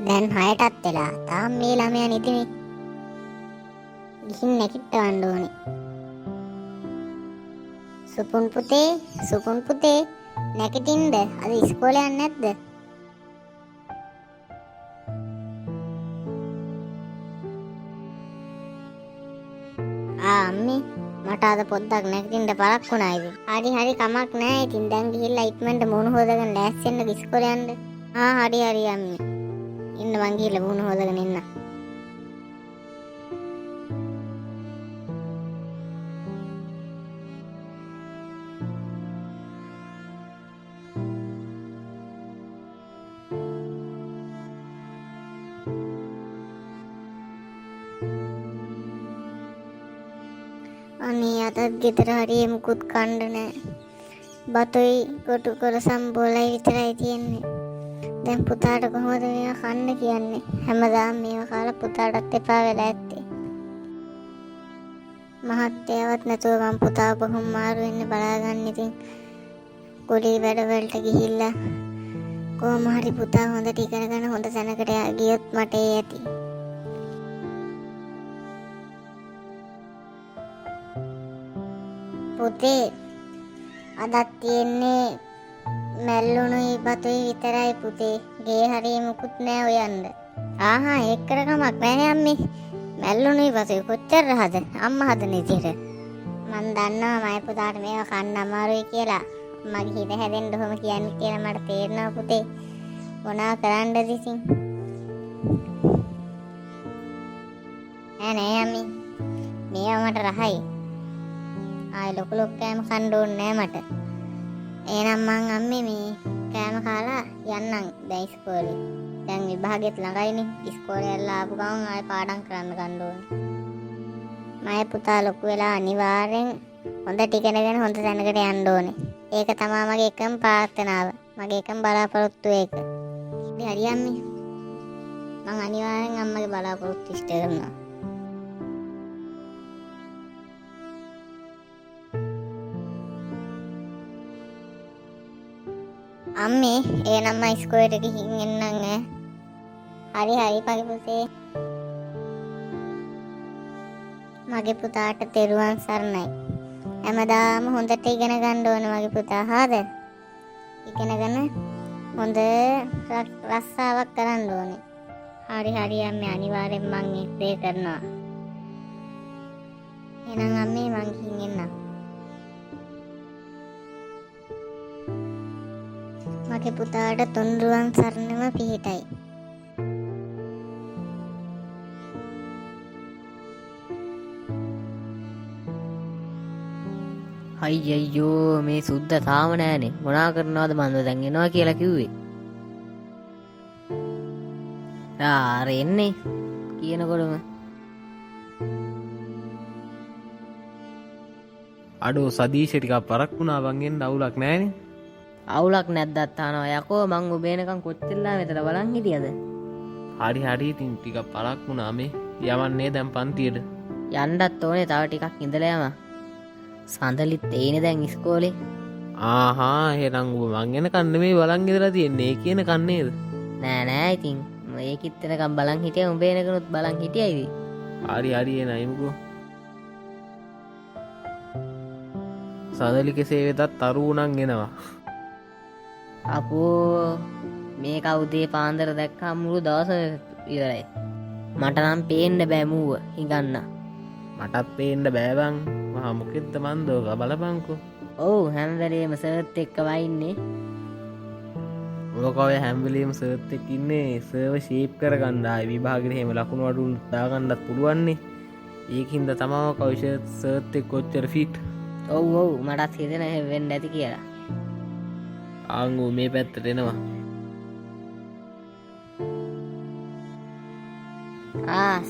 දැන් 6ටත් වෙලා. තාම මේ ළමයා නිදිනේ. ගිහින් නැගිටවන්න ඕනේ. සුපුන් පුතේ නැගිටින්ද? අද ඉස්කෝලේ යන්නේ නැද්ද? අම්මේ මට අද පොඩ්ඩක් නැගිටින්න බලක් වුණා ඉතින්. හරි කමක් නැහැ. ඉතින් දැන් ගිහිල්ලා ඉක්මනට මුණු හොදගෙන ලෑස්ති වෙන්න ඉස්කෝලේ යන්න. හරි අම්මේ. ඉන්න මං ගිහිල්ලා මුණු හොදගෙන එන්න. අනේ අදත් ගෙදර හරිය මුකුත් කන්න නෑ. බතොයි කොටු කර සම්බෝලයි විතරයි තියෙන්නේ. දැන් පුතාට කොහොමද මේවා කන්න කියන්නේ? හැමදාම මේවා කාලා පුතාටත් එපා වෙලා ඇත්තේ. මහත්තයාවත් නැතුව මම පුතාව බොහොම මාරු වෙන්න බලාගන්න ඉතින් ගොඩේ වැඩවලට ගිහිල්ලා කොහොම හරි පුතා හොඳට ඉගෙන ගන්න හොඳ තැනකට ගියොත් මට ඒ ඇති. පුතේ අදත් තියෙන්නේ මැල්ලුණුයි බතුයි විතරයි පුතේ. ගේ හරිය මුකුත් නෑ ඔයන්න. ඒකට කමක් නෑ අම්මේ. මැල්ලුණුයි බතුයි කොච්චර රහද? අම්මා හදන විදිහට. මන් දන්නවා මගේ පුතාට මේවා කන්න අමාරුයි කියලා. මගේ හිත හැදෙන්න ඔහොම කියන්නේ කියලා මට තේරෙනවා පුතේ. මොනවා කරන්නද ඉතින්? නෑ අම්මේ. මේවා මට රහයි. ආයි ලොකු කෑම කන්න ඕනේ නෑ මට. එහෙනම් මං අම්මේ මේ කෑම කාලා යන්නම් දැන් ඉස්කෝලේ. දැන් විභාගෙත් ළඟයිනේ. ඉස්කෝලේ යලා ආපු ගමන් ආයි පාඩම් කරන්න ගන්න ඕනේ. මගේ පුතා ලොකු වෙලා අනිවාර්යෙන් හොඳට ඉගෙනගෙන හොඳ තැනකට යන්න ඕනේ. ඒක තමයි මගේ එකම ප්‍රාර්ථනාව. මගේ එකම බලාපොරොත්තුව ඒක. ඉතින් හරි අම්මේ. මං අනිවාර්යෙන් අම්මගේ බලාපොරොත්තු ඉෂ්ට කරනවා. අම්මේ එහෙනම් මම ඉස්කෝලේට ගිහින් එන්නම් ඈ. හරි මගේ පුතේ. මගේ පුතාට තෙරුවන් සරණයි. හැමදාම හොඳට ඉගෙන ගන්න ඕනේ මගේ පුතා. හරිද? ඉගෙනගෙන හොඳ රස්සාවක් කරන්න ඕනේ. හරි අම්මේ අනිවාර්යෙන් මං ඒක දේ කරනවා. එහෙනම් අම්මේ මං ගිහින් එන්නම්. මගේ පුතාට තුන්රුවන් සරණම පිහිටයි. අයියෝ මේ සුද්ද තාම නෑනේ. මොනා කරනවද මන්ද දැන් එනවා කියලා කිව්වේ. ආර එන්නේ කියනකොටම අඩෝ සදීෂ ටිකක් පරක් වුණා වන් එන්න අවුලක් නෑනේ. අවුලක් නැද්දත් අහනවා යකෝ මං ඔබේනකම් කොච්චරලා මෙතන බලන් හිටියද? හරි ඉතින් ටිකක් පරක් වුණා මේ යවන්නේ දැන් පන්තියට. යන්නත් ඕනේ තව ටිකක් ඉඳලා යම. සඳලිත් එයිනේ දැන් ඉස්කෝලේ. එහෙනම් ඔබ මං එන කන්න මේ බලන් ඉඳලා තියන්නේ. ඒ කියන කන්නේද? නෑ ඉතින් ඒකිත් එනකම් බලන් හිටියා උඹේනකනුත් බලන් හිටියයිද? හරි එනයිමුකෝ. සඳලි කෙසේ වෙතත් තරුණන් එනවා. අපෝ මේ කවුදේ පාන්දර දැක්කා මුළු දවසම ඉවරයි. මට නම් පේන්න බෑ මූව හිඟන්න. මටත් පේන්න බෑ බං. මහා මොකෙද්ද මන්දෝක බලපංකෝ. ඔව් හැම වෙලේම සර්ත් එක්ක වයින්නේ. ඔක ඔය හැම වෙලේම සර්ත් එක්ක ඉන්නේ සර්ව ෂේප් කරගන්න ආයි විභාගෙට එහෙම ලකුණු අඩු දාගන්නත් පුළුවන්නේ. ඒකින්ද තමයි ඔය සර්ත් එක්ක කොච්චර ෆිට. ඔව් මටත් හිතෙන එහෙම වෙන්න ඇති කියලා. ආංගු මේ පැත්තට එනවා.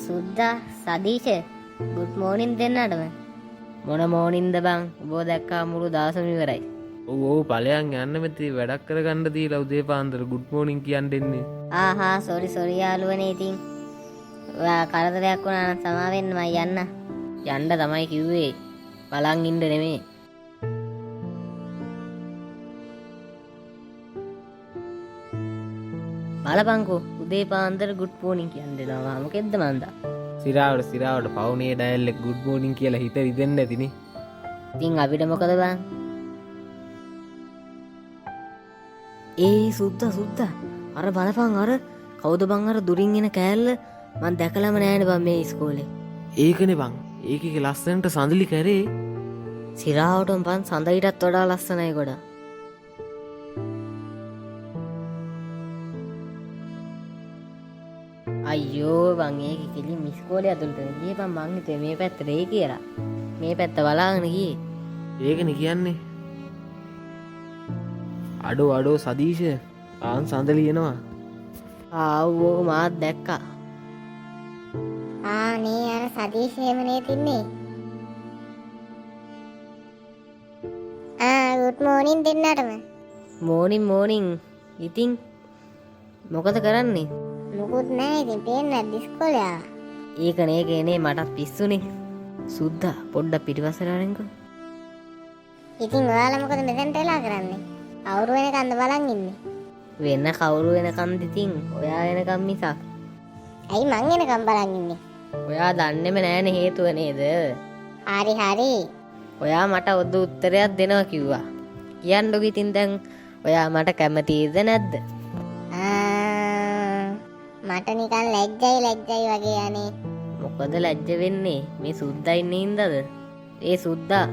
සුද්දා සදීෂ ගුඩ් මෝනින් දෙන්නටම. මොන මෝනින්ද බං? ඔබ දැක්කා මුළු දවසම ඉවරයි. ඔව් ඵලයන් යන්න මෙතේ වැඩක් කරගන්න දීලා උදේ පාන්දර ගුඩ් මෝනින් කියන්න දෙන්නේ. සෝරි යාළුවනේ ඉතින් ඔයා කරදරයක් වුණා නම් සමා වෙන්න මම යන්න. යන්න තමයි කිව්වේ. බලන් ඉන්න නෙමෙයි. බලපංකෝ උදේ පාන්දර ගුඩ් මෝනින් කියන්න දෙනවා. මොකෙද්ද මන්දා? සිරාවට පවුනේ ඩයල් එක ගුඩ් මෝනින් කියලා හිත රිදෙන්න ඇතිනේ. ඉතින් අපිට මොකද බං? සුද්දා අර බලපං අර කවුද බං අර දුරින් එන කෑල්ල මං දැකලම නෑනේ බං මේ ඉස්කෝලේ. ඒකනේ බං. ඒකේ ලස්සනට සඳලි කරේ. සිරාවටම බං සඳයිටත් වඩා ලස්සනයි ගොඩ. අයියෝ බං ඒක කිලින් ඉස්කෝලේ ඇතුළට ගියේ මං හිතුවේ මේ පැත්තට ඒ කියලා. මේ පැත්ත බලාගෙන ගියේ. ඒකනේ කියන්නේ. අඩෝ සදීෂ ආන් සඳලි එනවා. ආවෝ මාත් දැක්කා. නේ අර සදීෂ් එහෙමනේ තින්නේ. ගුඩ් මෝනින් දෙන්නටම. මෝනින් ඉතින් මොකද කරන්නේ? මොකුත් නෑ ඉතින් පේන්නේ නැද්ද ඉස්කෝලේ ආවා. ඒකනේ මටත් පිස්සුනේ. සුද්දා පොඩ්ඩක් පිටිපස්සට ආරෙන්කෝ. ඉතින් ඔයාලා මොකද මෙතෙන්ට එලා කරන්නේ? කවුරු වෙනකන්ද බලන් ඉන්නේ? වෙන කවුරු වෙනකන්ද ඉතින් ඔයා වෙනකම් මිසක්. ඇයි මං එනකම් බලන් ඉන්නේ? ඔයා දන්නේම නෑනේ හේතුව නේද? හරි. ඔයා මට ඔද්ද උත්තරයක් දෙනවා කිව්වා. කියන්නකො ඉතින් දැන් ඔයා මට කැමතිද නැද්ද? මට නිකන් ලැජ්ජයි වගේ යන්නේ. මොකද ලැජ්ජ වෙන්නේ? මේ සුද්දා ඉන්නේ ඉඳද? ඒ සුද්දා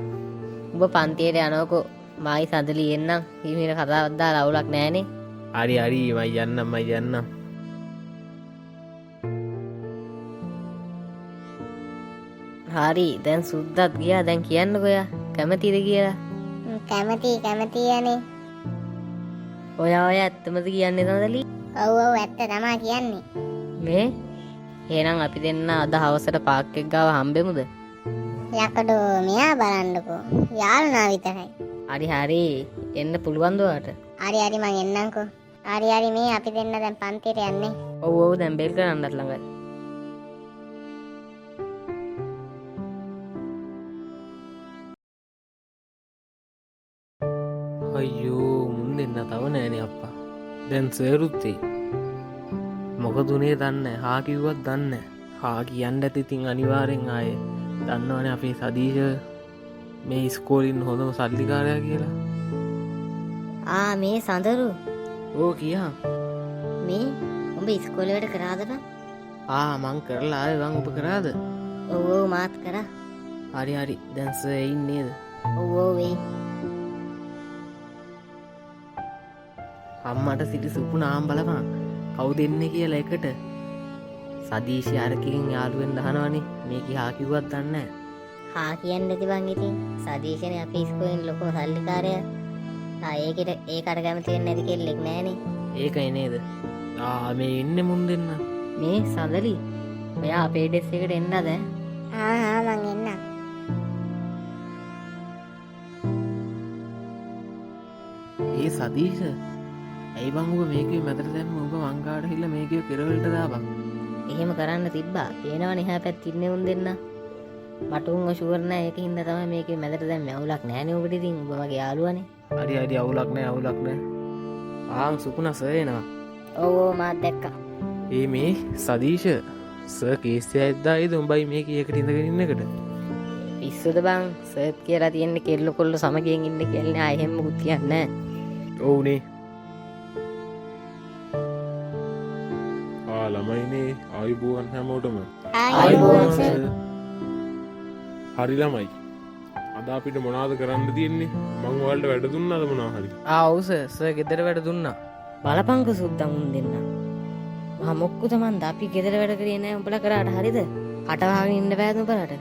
ඔබ පන්තියට යනකො මායි සඳලි එන්නම්. ඊමිර කතාවක් දාලා අවුලක් නෑනේ. හරි මම යන්නම්. හරි දැන් සුද්දත් ගියා. දැන් කියන්නකෝ යා කැමතිද කියලා. කැමති යන්නේ. ඔය ඇත්තමද කියන්නේ සඳලි? ඔව් ඇත්ත තමයි කියන්නේ. මේ එහෙනම් අපි දෙන්න අද හවසට පාක් එක ගාව හම්බෙමුද? යකඩෝ මෙයා බලන්නකෝ. යාළුනා විතරයි. හරි එන්න පුළුවන්ද ඔයාට? හරි මං එන්නම්කෝ. හරි මේ අපි දෙන්න දැන් පන්තියට යන්නේ. ඔව් දැන් බෙල් කරන්නත් ළඟයි. අයියෝ මුන් දෙන්න තව නෑනේ අප්පා. දැන් සර්ුත්තේ මොකදුනේ දන්නේ හා කිව්වත් දන්නේ. හා කියන්න ඇති ඉතින් අනිවාර්යෙන් ආයේ දන්නවනේ අපේ සදීෂ මේ ඉස්කෝලින් හොඳම සල්ලිකාරයා කියලා. මේ සඳරු. ඕ කියා. මේ උඹ ඉස්කෝලේ වැඩ කරාද බං? මං කරලා ආවේ බං ඔබ කරාද? ඔව් මාත් කරා. හරි දැන් සර් ඉන්නේ නේද? ඔව් වෙයි. අම්මට සිටි සුපුනාම් බලපන් කවුද එන්නේ කියලා එකට. සදීෂ් අරකින් යාළුවෙන් දහනවනේ. මේක හා කිව්වත් දන්නේ නැහැ. හා කියන්න ඇති බං ඉතින්. සදීෂනේ අපේ ඉස්කෝලේ ලොකු සල්ලිකාරයා. ඒකට කැමති වෙන්නේ නැති කෙල්ලෙක් නෑනේ. ඒකයි නේද? මේ ඉන්නේ මුන් දෙන්න. මේ සඳලි ඔයා අපේ ඩෙස් එකට එන්නද? මං එන්නම්. ඒ සදීෂ ඇයි බං ඔබ මේකේ මැදට දැම්ම? ඔබ වංගාට හිල්ල මේකේ කෙරවලට දාපන්. එහෙම කරන්න තිබ්බා. පේනවනේ එහා පැත්තේ ඉන්නේ උන් දෙන්න. මට උන්ව ෂුවර් නෑ. ඒකින්ද තමයි මේකේ මැදට දැම්මේ. අවුලක් නෑනේ ඔබට ඉතින්. ඔබ මගේ යාළුවානේ. හරි අවුලක් නෑ. සුපුනා සර් එනවා. ඔව් මාත් දැක්කා. මේ සදීෂ සර් කේස්ය ඇද්දායිද උඹයි මේක එකට ඉඳගෙන ඉන්න එකට? පිස්සුද බං? සර් කියලා තියෙන්නේ කෙල්ල කොල්ල සමගියෙන් ඉන්න කියලා. එහෙම මුකුත් කියන්නේ නෑ. ඔව්නේ. ළමයිනේ ආයුබෝවන් හැමෝටම. ආයුබෝවන් සර්. හරි ළමයි. අද අපිට මොනවද කරන්න තියෙන්නේ? මං ඔයාලට වැඩ දුන්නාද මොනවා හරි? ඔව් සර් ගෙදර වැඩ දුන්නා. බලපංක සුද්දා මුන් දෙන්න. මහා මොක්කුද මන්ද අපි ගෙදර වැඩ කරේ නෑ උඹලා කරාට හරිද? අටවහගෙන ඉන්න බෑද උඹලට?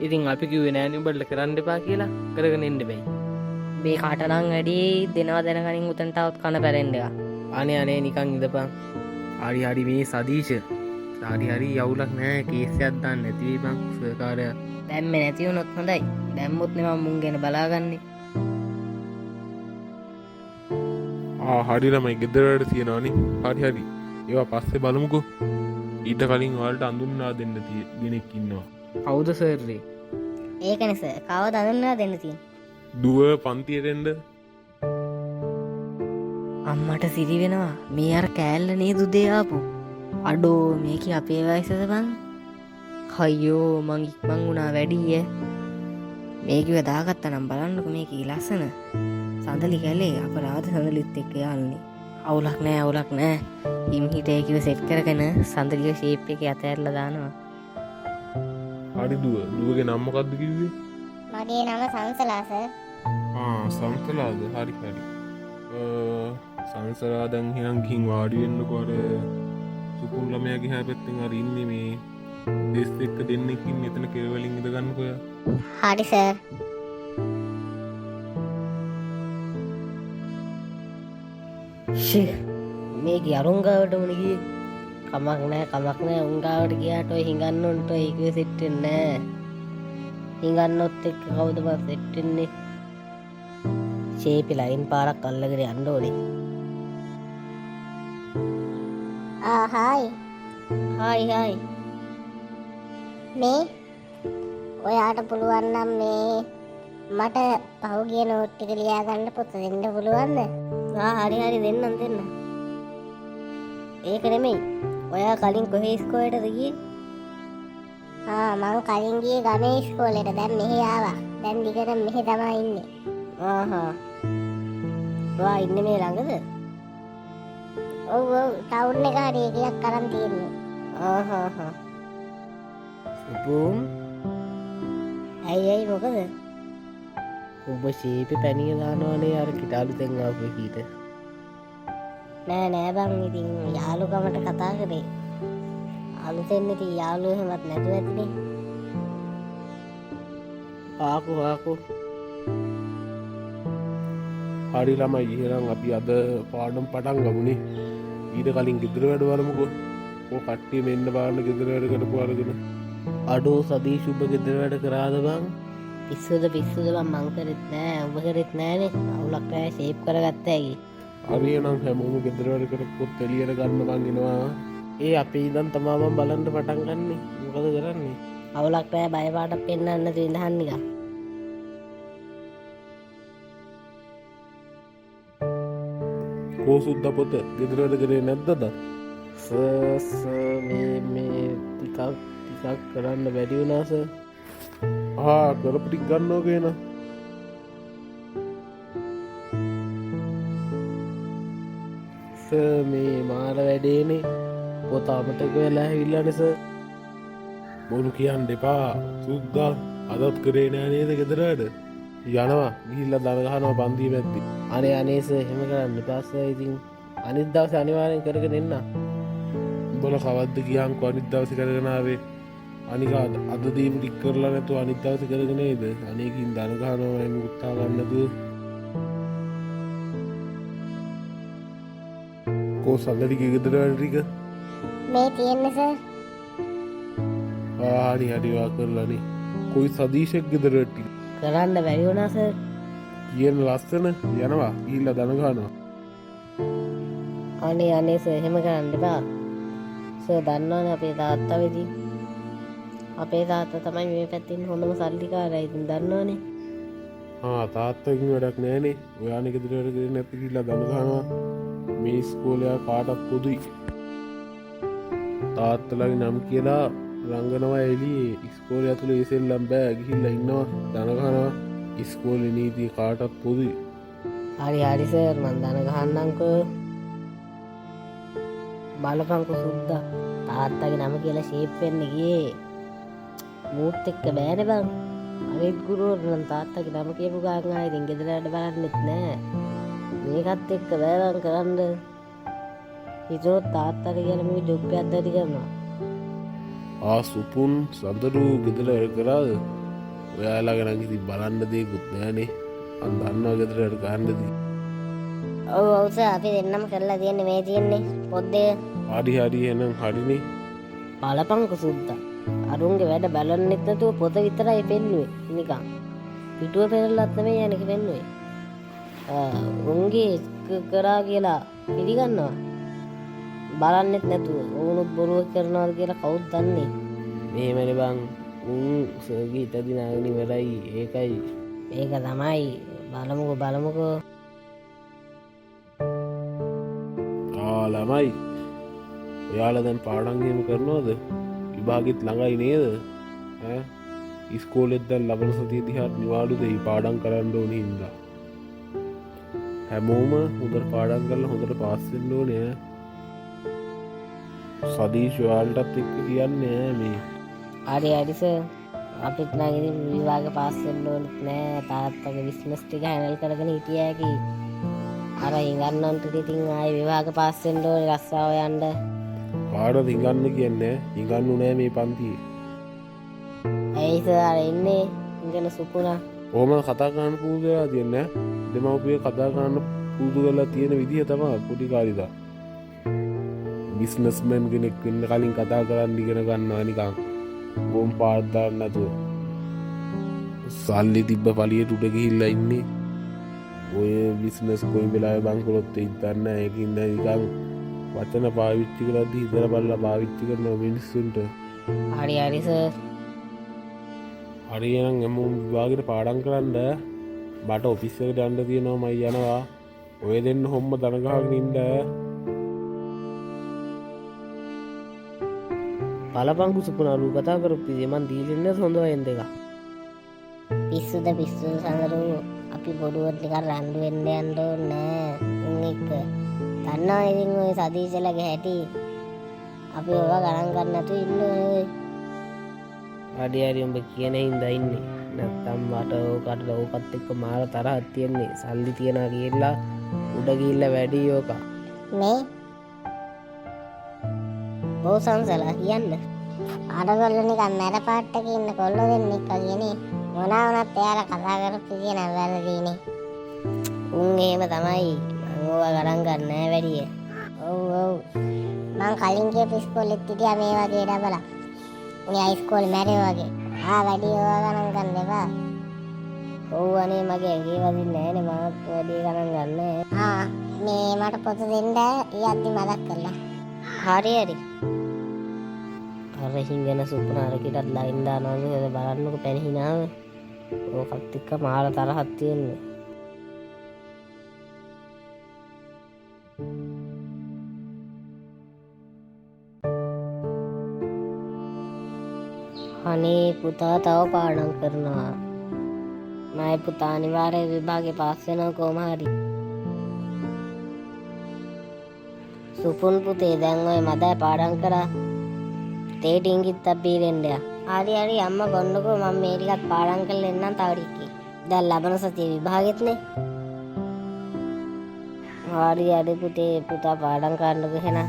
ඉතින් අපි කිව්වේ නෑනේ උඹලා කරන්න එපා කියලා. කරගෙන ඉන්න බෑ. මේ කටනම් වැඩි දෙනවා දැනගනින් උතන්ට આવත් කන පැරෙන්න එක. අනේ නිකන් ඉඳපන්. හරි මේ සදීෂ. හරි යවුලක් නෑ. කේසයක් දාන්න නැති වෙයි බං සර්කාරයා. දැම්මේ නැති වුණොත් හොඳයි. දැම්මොත් නේ මම මුන් ගැන බලාගන්නේ. හරි ළමයි ගෙදර වැඩ තියෙනවානේ. හරි ඒවා පස්සේ බලමුකෝ. ඊට කලින් වලට අඳුන්නා දෙන්න දෙනෙක් ඉන්නවා. කවුද සර්රේ? ඒකනේ සර් කවද අඳුන්වා දෙන්න තියෙන්නේ? දුව පන්තියටෙන්ඩ අම්මට සිරි වෙනවා මේ අර කෑල්ල නේ දුදේ ආපු. අඩෝ මේක අපේ වයසද බං? හයියෝ මං ඉක්මන් වුණා වැඩිය. මේක දාගත්ත නම් බලන්නකො මේක ලස්සන. සඳලි කැලේ අපරාධ සඳලිත් එක්ක යන්නේ. අවුලක් නෑ. හිම් හිටේ කිව සෙට් කරගෙන සඳලිය ෂේප් එකේ අතෑරලා දානවා. හරි දුවගේ නම් මොකක්ද කිව්වේ? මගේ නම සංසලා සර්. සංසලාද? හරි සංසලා දැන් එහෙනම් ගිහින් වාඩි වෙන්නකෝ. අර සුපුන් ළමයාගේ හැ පැත්තෙන් අර ඉන්නේ මේ දෙස් එක්ක දෙන්නෙක් ඉන්නේ එතන කෙරවලින් ඉඳ ගන්නකෝ. හරි සර්. මේක අරුංගාවට මුණ ගියේ කමක් නෑ උංගාවට ගියාට ඔය හිඟන්න උන්ට ඒක සෙට් වෙන්නේ නෑ. හිඟන්නොත් එක්ක කවුද බං සෙට් වෙන්නේ? ෂේප් ලයින් පාරක් අල්ලගෙන යන්න ඕනේ. හායි මේ ඔයාට පුළුවන් නම් මේ මට පහුගිය නෝට් ටික ලියා ගන්න පොත දෙන්න පුළුවන්ද? හරි දෙන්නම්. ඒක නෙමෙයි. ඔයා කලින් කොහේ ඉස්කෝලේටද ගියේ? මං කලින් ගියේ ගමේ ඉස්කෝලේට. දැන් මෙහි ආවා. දැන් දිගට මෙහි තමයි ඉන්නේ. ඔයා ඉන්නේ මේ ළඟද? ඔව් ටවුන් එක හරි එකක් අරන් තියෙන්නේ. සුපුම් ඇයි මොකද? ඔබ ෂේපේ පැනිය දානවනේ අර කිටාලුතෙන් ආපු කීට. නෑ බං ඉතින් යාළුකමට කතා කරේ. අලුතෙන් ඉතින් යාළුවෝ එහෙමත් නැතුව ඇතිනේ. ආකෝ හරි ළමයි එහෙනම් අපි අද පාඩම් පටන් ගමුනේ. ඊට කලින් ගෙදර වැඩ බලමුකෝ. කට්ටිය මෙන්න බලන්න ගෙදර වැඩ කරපු අරගෙන. අඩෝ සදීෂ් ඔබ ගෙදර වැඩ කරාද බං? පිස්සුද බං මං කරෙත් නෑ. ඔබ කරෙත් නෑනේ. අවුලක් නෑ ෂේප් කරගත්ත හැකි. හරි එහෙනම් හැමෝම ගෙදර වැඩ කරපුත් එළියට ගන්න මං එනවා. ඒ අපේ ඉඳන් තමා මම බලන්න පටන් ගන්නෙ. මොකද කරන්නේ? අවුලක් නෑ බය පාටක් පෙන්නන්න තියෙන නිකන්. කෝසුද්ද පොත ගෙදර වැඩ කරේ නැද්දද? මේ ටිකක් කරන්න බැරි වුණා සර්. කරපු ටික ගන්නව කියන. සර් මේ මාර වැඩේනේ. පොත අමතක වෙලා ඇවිල්ලානේ සර්. බොරු කියන්න එපා. සුද්දා අදත් කරේ නෑ නේද ගෙදර වැඩ? යනවා ගිහිල්ලා දන ගහනවා පන්තිය පැත්තේ. අනේ සර් එහෙම කරන්න එපා සර්. ඉතින් අනිත් දවසේ අනිවාර්යෙන් කරගෙන එන්න. උඹලා කවද්ද ගියාන්කෝ අනිත් දවසේ කරගෙන ආවේ? අනික අද දීපු ටික කරලා නැතුව අනිත් දවසේ කරගෙන නේද? අනේකින් දන ගහනවා එමු උත්සාහ ගන්නද? කෝ සල්ලරිගේ ගෙදර වැඩ ටික මේ තියෙන්නේ සර්. හරි වා කරලානේ. කොයි සදීෂෙක් ගෙදර වැඩ ටික කරන්න බැරි වුණා සර්. කියන ලස්සන යනවා ගිහිල්ලා දන ගහනවා. අනේ සර් එහෙම කරන්න එපා. සර් දන්නවනේ අපේ තාත්තා වෙදී. අපේ තාත්තා තමයි මේ පැත්තේ හොඳම සල්ලිකාරයා. ඉතින් දන්නවනේ. තාත්තකින් වැඩක් නෑනේ. ඔයානේ ගෙදර වැඩ කරේ නැති ගිහිල්ලා දන ගහනවා. මේ ඉස්කෝලේ කාටත් පොදුයි. තාත්තලාගේ නම් කියලා රංගනවා එළියේ. ඉස්කෝලේ ඇතුලේ ඉසෙල්ලම් බෑ ගිහිල්ලා ඉන්නවා දන ගහනවා. ඉස්කෝලේ නීතිය කාටත් පොදුයි. හරි සර් මං දන ගහන්නම්කෝ. බලපංකෝ සුද්දා තාත්තගේ නම කියලා ෂේප් වෙන්න ගියේ. මූත් එක්ක බෑනේ බං. අනිත් ගුරුවරු නම් තාත්තගේ නම කියපු ගාන ආයෙ ඉතින් ගෙදර වැඩ බලන්නෙත් නෑ. මේකත් එක්ක බෑ බං කරන්න. හිතුවොත් තාත්තට කියලා මේ ජොබ් එකක් දැටි කරනවා. සුපුන් සඳරු ගෙදර වැඩ කරාද? ඔයාලා ගැන ඉතින් බලන්න දෙයක්වත් නෑනේ. මං දන්නවා ගෙදර වැඩ කරන්නදී. ඔව් සර් අපි දෙන්නම කරලා තියෙන්නේ මේ තියෙන්නේ පොත් දෙක. හරි එහෙනම් හරිනේ. බලපංකෝ සුද්දා. අරුන්ගේ වැඩ බලන්නෙත් නැතුව පොත විතරයි පෙන්නුවේ නිකන්. පිටුව පෙරලත් නෙමෙයි අනික පෙන්නුවේ. උන්ගේ කරා කියලා පිළිගන්නවා. බලන්නෙත් නැතුව ඕනුත් බොරුව කරනවාද කියලා කවුත් දන්නේ. මෙහෙමන බං උන් සර්ගී ඉතදිනාගනි වෙලයි ඒකයි ඒක තමයි බලමුකෝ ළමයි ඔයාල දැන් පාඩන්ගේම කරනවාද විභාගිත් ළඟයි නේද ඉස්කෝලෙත් දැන් ලබන සතිය දිහාත් නිවාඩුද පාඩන් කරන්න ඕන හින්දා හැමෝම හොඳට පාඩන් කරලා හොඳට පාස්සෙන්න ඕනය සදීශවාල්ටත් එක්ක කියන්නේ මේ හරි අරිස අපිත් නගින් විවාග පාස්සෙන්න ඕනෙත් නෑ තාත්තගේ විස්නස් ටික හැනල් කරගෙන හිටියකි අර ඉගන්නන්ට ඉතින් ආය විවාග පාස්සෙන්ට ඕන රස්සාාව යන්ඩ පාඩ ඉගන්න කියන්නේ ඉගන්නු නෑ මේ පන්තිය ඇයිස අර එන්නේ ඉගෙන සුපුනා ඕම කතාකාන්න පූදලා තියන්න දෙමවපිය කතාකාන්න පුූදු කරලා තියෙන විදිහ තම පොඩි කාරිදා බිස්නස්මන් කෙනෙක් වෙන්න කලින් කතා කරන්න ඉගෙන ගන්නවා නිකං ගොම් පාර්ධාර නැතුව සල්ලි තිබ්බ පලියට උඩ ගිහිල්ල ඉන්නේ ඔය බිස්නස් කොයි වෙලා බංකොලොත්ත ඉතන්න ඒකින්ද නිකං වචන පාවිච්චි කරද හිතර බල්ල පාවිච්චි කරන මිනිස්සුන්ට හරි අරිස හරියනම් එමුම් විවාගට පාඩන් කරන්න බට ඔෆිස්සකට අන්ඩ තියෙනවා මයි යනවා ඔය දෙන්න හොම්ම දනගහක් නින්ද පලපංකු සුපුනරු කතා කරපි දෙමන් දීලන්න හොඳවෙන් දෙක පිස්සුද පිස්සු සඳරු අපි බොඩුවත්ලික රන්ඩු වෙන්න අන්ඩෝ නෑ උන්ෙක්ක දන්නවා ඉතින් ඔය සදීශලගේ හැටි අපි ඔවා ගණන් ගන්නතු ඉන්න අඩියරියඹ කියන හින්ද ඉන්නේ නැත්තම් වට ඕකට ඕකත් එක්ක මාර තරහත් තියෙන්නේ සල්ලි තියෙන කියල්ලා උඩගිල්ල වැඩි යෝක මේ බෝ සංසලා කියන්න අඩගොල්ල නිකන් මැර පාට්ටක ඉන්න කොල්ලො දෙන්නෙක් කියනේ මොනා වුණත් එයාලා කතා කරපු කියන වැරදීනේ උන් එහෙම තමයි මං ඕවා ගණන් ගන්න නෑ වැඩිය ඔව් මං කලින් කියපු ඉස්කෝලෙත් හිටියා මේ වගේ ඩබලා උනේ අයිස්කෝලේ මැරේ වගේ වැඩි ඕවා ගණන් ගන්න එපා ඔව් අනේ මගේ ඇඟේ වදින්නේ නෑනේ මාත් වැඩි ගණන් ගන්න මේ මට පොත දෙන්න යද්දි මතක් කරලා හරි අර හිංගන සුපනාරකිටත් ලයින් දානවද බලන්නක පැනහිනාව ඕකත් එක්ක මාර තරහත් තියෙන්නේ අනේ පුතා තව පාඩම් කරනවා මයි පුතා අනිවාර්ය විභාගේ පාස් වෙනවා කොහොම හරි සුපුන් පුතේ දැන් ඔය මදෑ පාඩම් කරා තේටිංගිත් අපීරෙන්ඩය හරි අම්ම ගොන්නකෝ මම මේ ටිකත් පාඩම් කරලා එන්නම් තව ටිකක් දැන් ලබන සතියේ විභාගෙත්නේ හරි පුතේ පුතා පාඩම් කරන්නකෝ එහෙනම්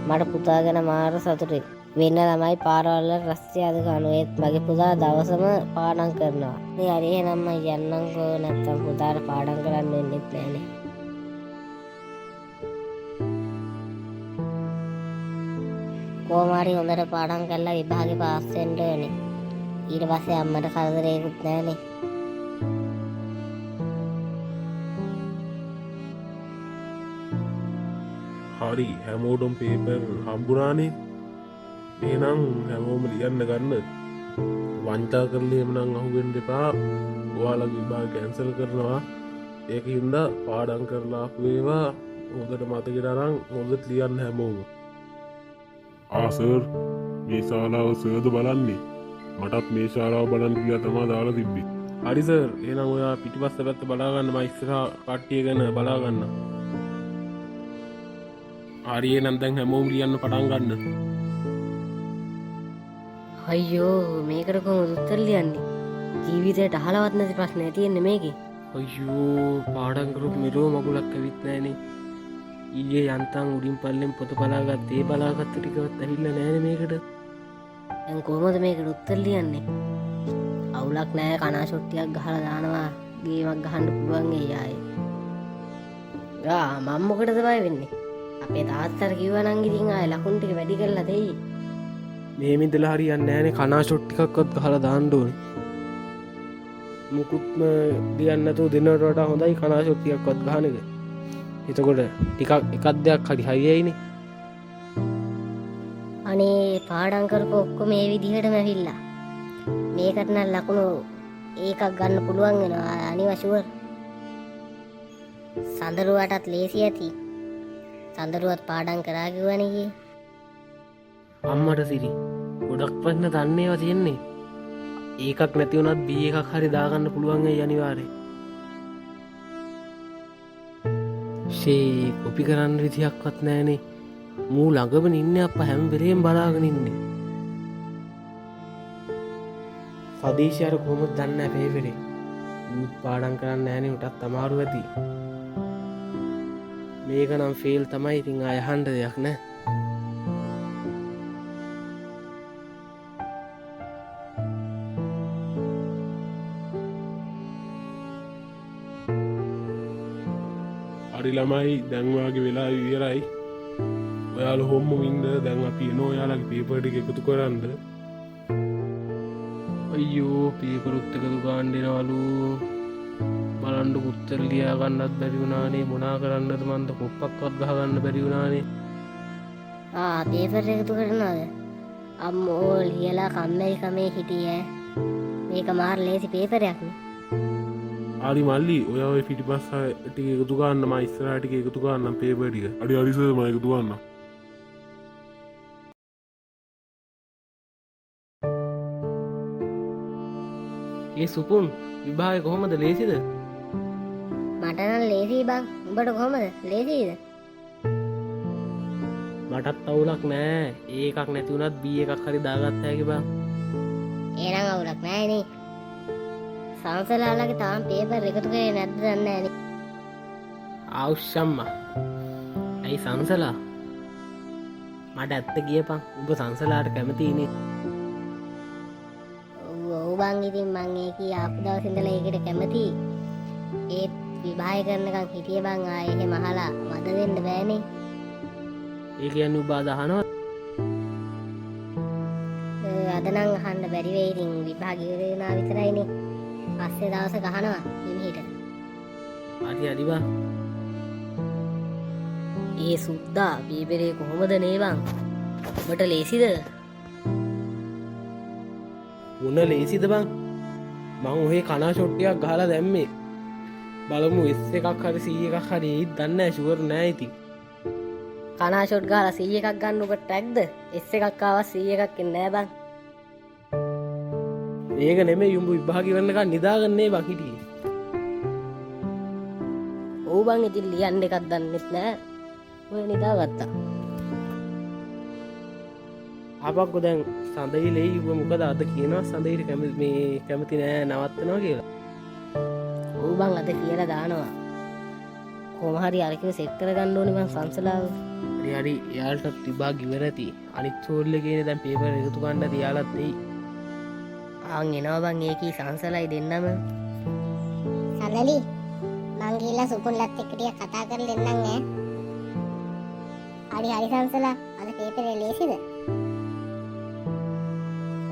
මට පුතා ගැන මාර සතුටුයි වෙන ළමයි පාරවල් රස්තිය අද ගන්නවා ඒත් මගේ පුතා දවසම පාඩම් කරනවා හරි එහෙනම් මම යන්නම්කෝ නැත්තම් පුතාට පාඩම් කරන්න වෙන්නෙත් නෑනේ කොහොමරි හොඳට පාඩම් කරලා විභාගේ පාස් වෙන්න ඕනේ. ඊට පස්සේ අම්මට කරදරේකුත් නැහැනේ. හරි හැමෝටම පේපර් හම්බුනානේ එහෙනම් හැමෝම ලියන්න ගන්න වංචා කරලා එහෙමනම් අහුවෙන්න එපා ඔයාලගේ විභාග කැන්සල් කරනවා ඒක හින්දා පාඩම් කරලා ආපු ඒවා හොඳට මතකෙට අරන් හොඳට ලියන්න හැමෝම සර් මේ ශාලාව සර්ද බලන්නේ මටත් මේ ශාලාව බලන්න කියලා තමයි දාලා තිබ්බේ හරි සර් එහෙනම් ඔයා පිටිපස්ස පැත්ත බලා ගන්න මම ඉස්සරහා කට්ටිය ගැන බලා ගන්න හරි එහෙනම් දැන් හැමෝම ලියන්න පටන් ගන්න අයියෝ මේකට කොහොමද උත්තර ලියන්නේ ජීවිතේට අහලවත් නැති ප්‍රශ්නයක් තියෙන්නේ මේකේ අයියෝ පාඩම් කරපු මෙරෝ මගුලක් ඇවිත් නැහනේ ඊයේ යන්තම් උඩින් පල්ලෙන් පොත බලාගත්ත ඒ බලාගත්ත ටිකවත් ඇහිල්ලා නැහනේ මේකට දැන් කොහොමද මේකට උත්තර ලියන්නේ අවුලක් නැහැ කනාෂොට්ටියක් ගහලා දානවා ගේමක් ගහන්න පුළුවන් ඒ ආයේ මම මොකටද බය වෙන්නේ අපේ තාත්තට කිව්වා නම් ඉතින් ආයේ ලකුණු ටික වැඩි කරලා දෙයි මේ මිදලා හරියන්නේ නැහනේ කනාෂොට් ටිකක්වත් ගහලා දාන්න ඕනේ මුකුත්ම ලියන්න නැතුව දෙනවට වඩා හොඳයි කනාෂොට් ටිකක්වත් ගහන එක එතකොට ටිකක් එකක් දෙයක් හරි හරියයිනේ අනේ පාඩම් කරපු ඔක්කොම මේ විදිහටම ඇවිල්ලා. මේකට නම් ලකුණු ඒකක් ගන්න පුළුවන් වෙනවා අනිවාර්යව. සඳරුවටත් ලේසි ඇති. සඳරුවත් පාඩම් කරා කිව්වනේ. අම්මට සිරි ගොඩක් ප්‍රශ්න දන්නේවා තියෙන්නේ. ඒකක් නැති වුණත් B එකක් හරි දාගන්න පුළුවන් වෙයි අනිවාර්යයෙන්. ෂේ කොපි කරන්න විදියක්වත් නැහනේ. මූ ළඟම ඉන්නේ අප්පා හැම වෙලේම බලාගෙන ඉන්නේ. සදීෂ්‍යර කොහොමද දන්නේ නැහැ පේපරේ. ඌත් පාඩම් කරන්නේ නැහනේ උටත් අමාරු ඇති. මේක නම් ෆේල් තමයි. ඉතින් ආය අහන්න දෙයක් නැහැ. හරි ළමයි දැන්වාගේ වෙලා ඉවරයි. ඔයාලා හොම්ම ඉන්න දැන් අපි එනවා ඔයාලගේ පේපර් ටික එකතු කරන්න. අයියෝ පේපරුත් එකතු ගන්න දෙනවලු. බලන්න උත්තර ලියා ගන්නත් බැරි වුණානේ. මොනා කරන්නද මන්ද කොප්පක්වත් ගහ ගන්න බැරි වුණානේ. පේපර් එකතු කරනවද? අම්මෝ ලියලා කම්මැලි කමේ හිටියේ. මේක මාර ලේසි පේපරයක් නේ. හරි මල්ලි ඔයා ඔය පිටිපස්ස ටික එකතු ගන්න. මම ඉස්සරහට ටික එකතු ගන්නම් පේපර් ටික. හරි හරි සර් මම එකතු ගන්නම්. ඒ සුපුන් විභාගය කොහොමද ලේසිද? මට නම් ලේසි බං. උඹට කොහමද? ලේසිද? මටත් අවුලක් නෑ. ඒකක් නැති වුණත් B එකක් හරි දාගත්ත හැකි බං. එහෙනම් අවුලක් නෑ නේ. සංසලාලගේ තාම පේපර් එකතු කරේ නැද්ද දන්නේ නෑ නේ. ආවුෂ්ෂම්මා. ඇයි සංසලා? මට ඇත්ත කියපන්. උඹ සංසලාට කැමතිනේ. ඔව් බං ඉතින් මං ඒ කී ආපු දවස් ඉඳලා ඒකට කැමති. ඒත් විභාගය කරනකම් හිටියේ බං. ආයේ එහෙම අහලා මද දෙන්න බෑනේ. ඒ කියන්නේ උඹ අදහනවා අද නම් අහන්න බැරි වෙයි. ඉතින් විභාගය ඉවර වෙනා විතරයිනේ. පස්සේ දවසක අහනවා හිමිහිට. හරි හරි බං. ඒ සුද්දා පේපරේ කොහොමද නේ බං? ඔබට ලේසිද? මොන ලේසිද බං? මං ඔහේ කනා ෂොට්ටියක් ගහලා දැම්මේ. බලමු S එකක් හරි C එකක් හරි ඒත් දන්නේ නැහැ ෂුවර් නෑ ඉතින්. කනා ෂොට් ගහලා C එකක් ගන්න ඔබට ටැග්ද? S එකක් ආවා C එකක් එන්නේ නෑ බං. ඒක නෙමෙයි උඹ විභාගය වෙනකන් නිදාගන්නේ බං හිටියේ. ඔව් බං ඉතින් ලියන්න එකක් දන්නෙත් නෑ. ඔය නිදාගත්තා. අපක්කෝ දැන් සඳයිලේ උඹ මොකද අද කියනවා සඳයිට කැමති නෑ නවත්තනවා කියලා. ඔව් බං අද කියලා දානවා. කොහොම හරි අරකිව සෙට් කරගන්න ඕනේ මං සංසලාව. හරි හරි එයාලට විභාග ඉවර ඇති. අනිත් සෝල් එකේ දැන් පේපර් එකතු ගන්න තියාලත් එයි. ආන් එනවා බං ඒකී සංසලයි දෙන්නම. සඳලි මං ගිහලා සුපුන්ලත් එක්ක ටික කතා කරලා දෙන්නම් ඈ. හරි හරි සංසලා අද පේපරේ ලේසිද?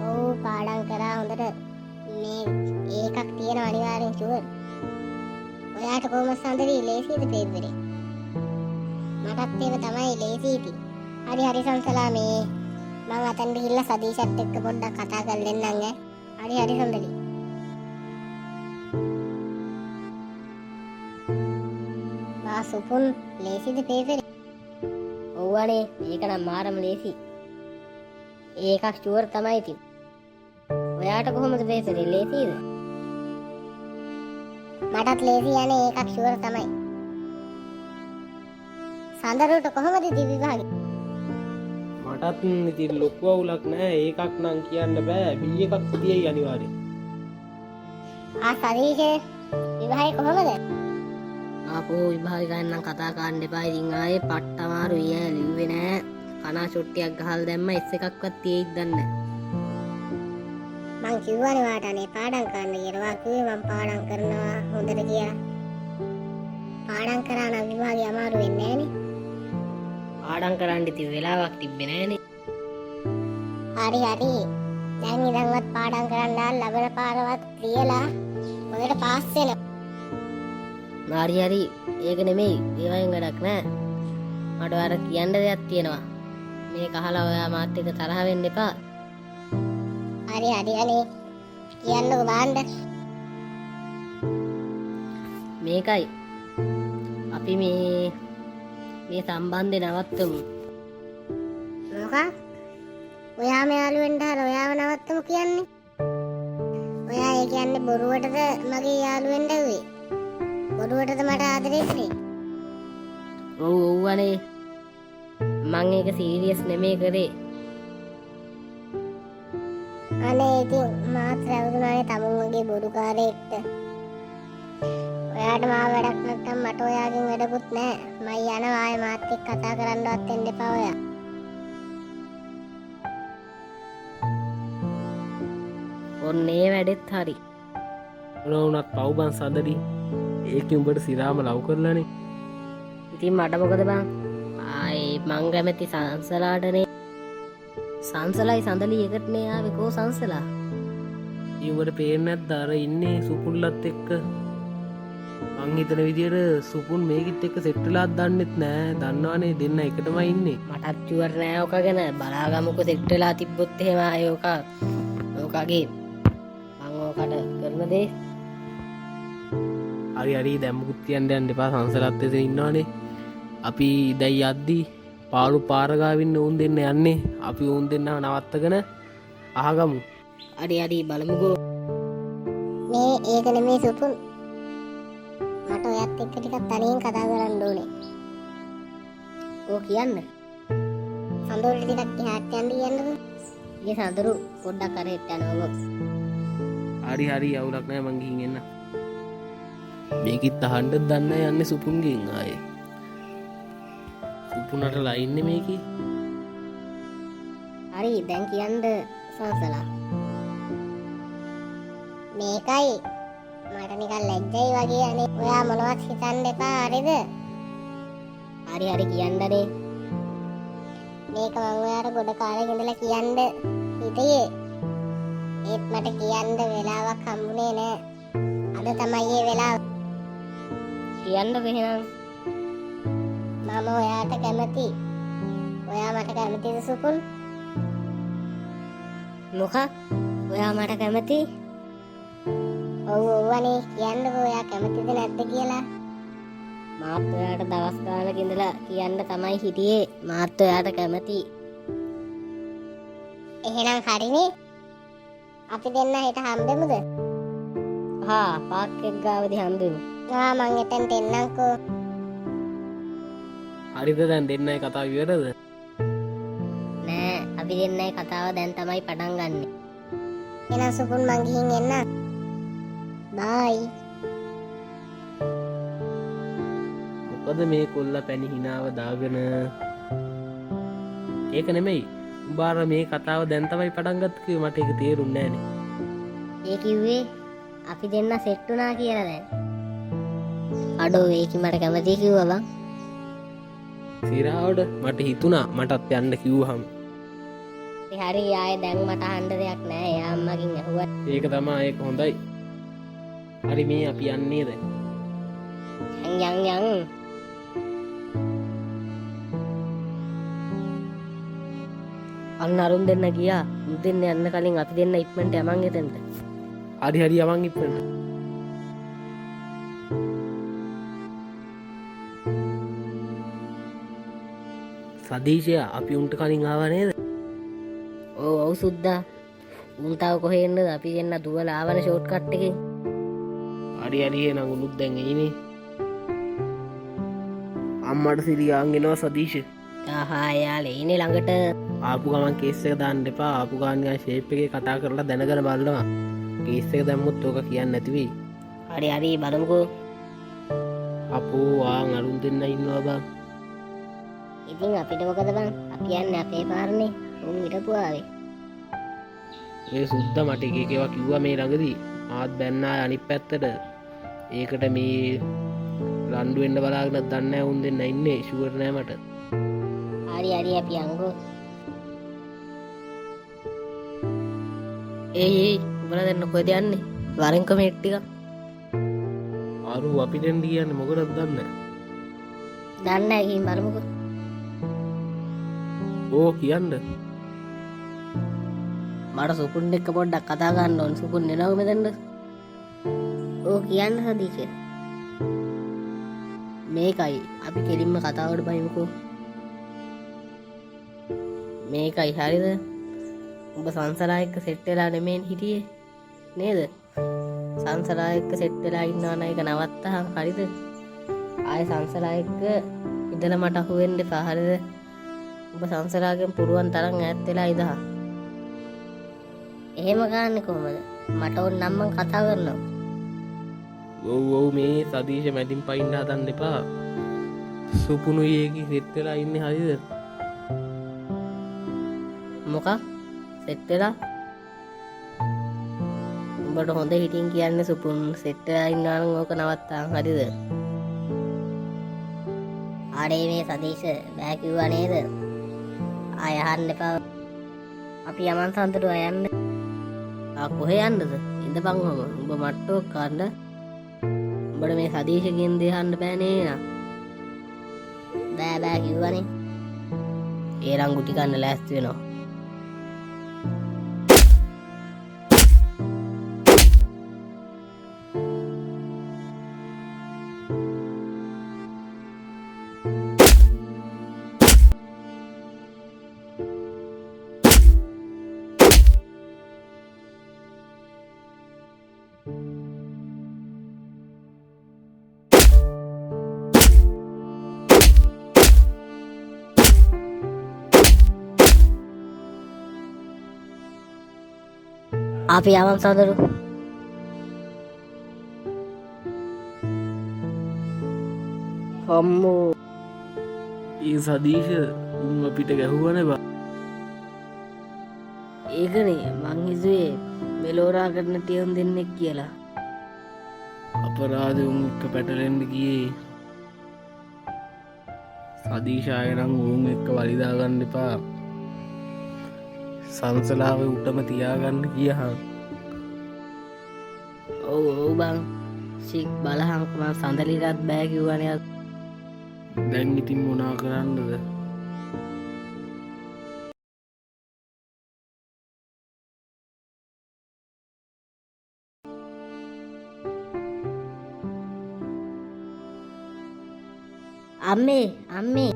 ඔව් පාඩම් කරා හොඳට. මේ ඒකක් තියෙනවා අනිවාර්යෙන් ෂුවර්. ඔයාට කොහොමද සඳලි ලේසිද පේපරේ? මටත් ඒක තමයි ලේසි ඉතින්. හරි හරි සංසලා මේ මං අතෙන් ගිහිල්ලා සදීෂත් එක්ක පොඩ්ඩක් කතා කරලා දෙන්නම් ඈ. හරි හරි සඳලි. සුපුන් ලේසිද පේපරේ? ඔව් අනේ මේක නම් මාරම ලේසි. ඒකක් ෂුවර් තමයි ඉතින්. ඔයාට කොහොමද පේපරේ ලේසිද? මටත් ලේසි යන්නේ ඒකක් ෂුවර් තමයි. සඳරුට කොහොමද ඉතින් විභාගෙ? මටත් ඉතින් ලොකු අවුලක් නෑ. ඒකක් නම් කියන්න බෑ. B එකක් තියෙයි අනිවාර්යෙන්. සදීෂේ විභාගෙ කොහොමද? ආපෝ විභාගය ගන්න නම් කතා කරන්න එපා. ඉතින් ආයේ පට්ට අමාරුයි ඈ ලිව්වේ නෑ. කනා ෂොට්ටියක් ගහලා දැම්ම S එකක්වත් තියෙයිද දන්නේ නෑ. මං කිව්වනේ වාට අනේ පාඩම් කරන්න කියලා. කිව්වේ මං පාඩම් කරනවා හොඳට කියලා. පාඩම් කරා නම් විභාගය අමාරු වෙන්නේ නෑනේ. පාඩම් කරන්න ඉතින් වෙලාවක් තිබ්බේ නෑනේ. හරි හරි. දැන් ඉඳන්වත් පාඩම් කරන්න ලබන පාරවත් ලියලා හොඳට පාස් වෙනවා. හරි හරි ඒක නෙමෙයි. ඒවයින් වැඩක් නෑ. මට අර කියන්න දෙයක් තියෙනවා. මේ කහලා ඔයා මාත් එක්ක තරහ වෙන්න එපා. හරි අනේ කියන්නකෝ බාන්න. මේකයි අපි මේ සම්බන්ධය නවත්තමු. මොකක්? ඔයාම යාළු වෙන්න හර ඔයාව නවත්තමු කියන්නේ? ඔයා ඒ කියන්නේ බොරුවටද මගේ යාළු වෙන්න ඇව්වේ? බොරුවටද මට ආදරේ කරේ? ඔව් අනේ මං ඒක සීරියස් නෙමෙයි කරේ. අනේ ඉතින් මාත් රැවුනානේ තමුන්ගේ බොරුකාරයෙක්ට. ඔයාට මාව වැඩක් නැත්නම් මට ඔයාගෙන් වැඩකුත් නැහැ. මම යනවා ආයේ මාත් එක්ක කතා කරන්නවත් එන්න එපා ඔයා. ඔන්නේ වැඩෙත් හරි. උනත් පව්බන් සදරි ඒක උඹට සිරාම ලව් කරලානේ. ඉතින් මට මොකද බං? ආයේ මං කැමති සංසලාටනේ. සංසලයි සඳලි එකටනේ ආවේ කෝ සංසලා. උඹට පේන්නේ නැද්ද අර ඉන්නේ සුපුල්ලත් එක්ක? මං හිතන විදියට සුපුන් මේකිත් එක්ක සෙට් වෙලාත් දන්නෙත් නෑ. දන්නවනේ දෙන්න එකටමයි ඉන්නේ. මටත් ෂුවර් නෑ ඔක ගැන. බලාගමුකෝ සෙට් වෙලා තිබ්බොත් එහෙම ආයේ ඔකගේ මං ඔකට කරන දේ. හරි දැම්මුකුත් කියන්න යන්න එපා. සංසලත් එතන ඉන්නවනේ. අපි දැන් යද්දි පාළු පාරගාවින්න උන් දෙන්න යන්නේ. අපි උන් දෙන්නව නවත්තගෙන අහගමු. හරි බලමුකෝ. මේ ඒක නෙමේ සුපුන්. මට ඔයත් එක්ක ටිකක් තනියෙන් කතා කරන්න ඕනේ. ඕ කියන්න. සඳුරු ටිකක් එහාට යන්න කියන්නකෝ. මේ සඳුරු පොඩ්ඩක් කරේට යනවා. හරි අවුලක් නෑ. මං ගිහින් එන්න. මේකිත් අහන්න දන්න යන්නේ සුපුන්ගෙන් ආයේ. සුපුනට ලයින්නේ මේකේ. හරි දැන් කියන්න සංසලා. මේකයි මට නිකන් ලැජ්ජයි වගේ අනේ. ඔයා මොනවත් හිතන්න එපා හරිද? හරි කියන්නනේ. මේක මම ඔයාට ගොඩ කාලෙක ඉඳලා කියන්න හිතේ. ඒත් මට කියන්න වෙලාවක් හම්බුනේ නෑ. අද තමයි ඒ වෙලාව. කියන්නකෝ එහෙනම්. මම ඔයාට කැමති. ඔයා මට කැමතිද සුපුන්? මොකක්? ඔයා මට කැමති? ඔව් අනේ කියන්නකෝ ඔයා කැමතිද නැද්ද කියලා. මාත් ඔයාට දවස් ගානක ඉඳලා කියන්න තමයි හිටියේ. මාත් ඔයාට කැමති. එහෙනම් හරිනේ. අපි දෙන්න හෙට හම්බෙමුද? පාක් එක ගාවදී හම්බෙමු. මං එතනට එන්නම්කෝ. හරිද දැන් දෙන්නයි කතාව ඉවරද? නෑ අපි දෙන්නයි කතාව දැන් තමයි පටන් ගන්නෙ. එහෙනම් සුපුන් මං ගිහින් එන්න. බයි. මොකද මේ කොල්ල පැණි හිනාව දාගෙන ඒක නෙමෙයි. උඹාර මේ කතාව දැන් තමයි පටන් ගත්ත කිව්වේ. මට ඒක තේරුන්නේ නෑනේ. ඒ කිව්වේ අපි දෙන්න සෙට් වුණා කියලා දැන්. අඩෝ ඒකි මට කැමති කිව්වා බං. සිරාවට මට හිතුණා මටත් යන්න කිව්වහම. හරි ආයේ දැන් මට අහන්න දෙයක් නෑ. එයා අම්මගෙන් ඇහුවා. ඒක තමයි ඒක හොඳයි. හරි මේ අපි යන්නේ දැන්. යන්. අන්න අරුන් දෙන්න ගියා. උන් දෙන්න යන්න කලින් අපි දෙන්න ඉක්මනට යමන් එතෙන්ට. හරි යමන් ඉක්මනට. සදීෂයා අපි උන්ට කලින් ආවා නේද? ඔව් සුද්දා. උන් තාව කොහෙ එන්නද? අපි දෙන්න දුවලා ආවන ෂෝට් කට් එකෙන්. හරි එහෙනම් උනුත් දැන් එයිනේ. අම්මට සිරියාන් එනවා සදීෂ්. යාලේ ඉන්නේ ළඟට. ආපු ගමන් කේස් එක දාන්න එපා. ආපු ගමන් නිකන් ෂේප් එකේ කතා කරලා දැනගෙන බලනවා. කේස් එක දැම්මොත් ඕක කියන්නේ නැති වෙයි. හරි බලමුකෝ. අපෝ ආන් අරුන් දෙන්න ඉන්නවා බං. ඉතින් අපිට මොකද බං? අපි යන්නේ අපේ පාරනේ. උන් හිටපු ආවේ. මේ සුද්දා මට එක ඒවා කිව්වා මේ ළඟදී. ආත් බැන්නා අනිත් පැත්තට. ඒකට මේ රණ්ඩු වෙන්න බලාගෙන දන්නේ නැහැ උන් දෙන්න ඉන්නේ. ෂුවර් නෑ මට. හරි අපි යංගෝ. ඒ උඹලා දෙන්න කොහෙද යන්නේ? වරෙන් කමෙන්ට් ටික. ආරු අපි දෙන්න කියන්නේ මොකටද දන්නේ? දන්නේ නැහැ ගිහින් බලමුකෝ. ඕ කියන්න මට සුපුන් එක්ක පොඩ්ඩක් කතා ගන්න ඕන. සුපුන් එනව මෙතනට. ඕ කියන්න සදීෂ. මේකයි අපි කෙලින්ම කතාවට බහිමුකෝ. මේකයි හරිද? උඹ සංසාරා එක්ක සෙට් වෙලා නෙමෙයි හිටියේ නේද? සංසාරා එක්ක සෙට් වෙලා ඉන්නවා නම් ඒක නවත්තහන් හරිද? ආයෙ සංසාරා එක්ක ඉඳලා මට අහු වෙන්න එපා හරිද? උඹ සංසාරාගෙන් පුරුවන් තරම් ඈත් වෙලා ඉඳහන්. එහෙම ගන්න කොහමද? මට ඕන නම් මං කතා කරනවා. ඔව් මේ සදීෂ මැදින් පයින්න හදන්න එපා. සුපුනුයි ඒකි සෙට් වෙලා ඉන්නේ හරිද? මොකක් සෙට් වෙලා? උඹට හොඳ හිටින් කියන්නේ සුපුන් සෙට් වෙලා ඉන්නවා නම් ඕක නවත්තන් හරිද? අනේ මේ සදීෂ බෑ කිව්වා නේද? ආය අහන්න එපා. අපි යමන් සඳරුව යන්න. කොහේ යන්නද? ඉඳපන් ඔහම. උඹ මට්ටෝ කන්න. උඹට මේ සදීෂ කියන දේ අහන්න බෑ නේ. බෑ කිව්වනේ. ඒ රං ගුටි කන්න ලෑස්ති වෙනවා. අපි යමන් සඳරු. අම්මෝ ඒ සදීෂ උන් අපිට ගැහුවන බා. ඒකනේ මං හිතුවේ මෙලෝරා කරන ටියුන් දෙන්නෙක් කියලා. අපරාධ උන් එක්ක පැටලෙන්න ගියේ. සදීෂාය නම් උන් එක්ක වලිදා ගන්න එපා. සංසලාව උටම තියාගන්න කියහන්. ඔව් බං සික් බලහන් මං සඳලිටත් බෑ කිව්වනේ. දැන් ඉතින් මොනා කරන්නද? අම්මේ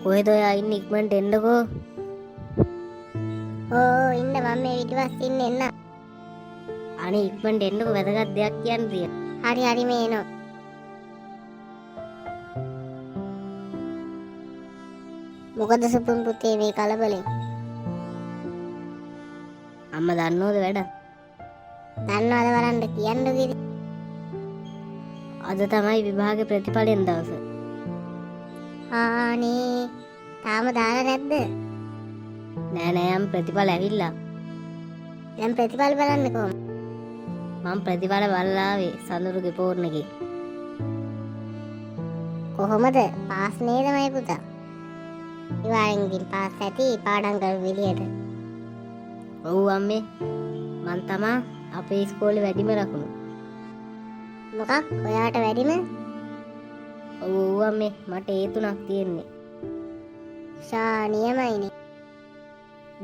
කොහෙද ඔයා ඉන්නේ? ඉක්මනට එන්නකෝ. ඕ ඉන්න මම මේ පිටිපස්සින් එන්න. අනේ ඉක්මනට එන්නකෝ, වැදගත් දෙයක් කියන්න තියෙනවා. හරි මේ එනවා. මොකද සුපුන් පුතේ මේ කලබලෙන්? අම්මා දන්නවද වැඩ? දන්නවද වරන්ද කියන්න කිරි? අද තමයි විභාගේ ප්‍රතිඵලෙන් දවස. ආනේ තාම දාලා නැද්ද? නෑ යම් ප්‍රතිඵල ඇවිල්ලා. දැන් ප්‍රතිඵල බලන්නකෝ. මම ප්‍රතිඵල බලලා ආවේ සඳරුගේ පෝර්ණගේ. කොහොමද? පාස් නේද මයි පුතා? ඉවාගෙන් පාස් ඇති පාඩම් කරු විදියට. ඔව් අම්මේ මං තමා අපේ ඉස්කෝලේ වැඩිම ලකුණු. මොකක් ඔයාට වැඩිම? ඔව් අම්මේ මට ඒ තුනක් තියෙන්නේ. නියමයිනේ.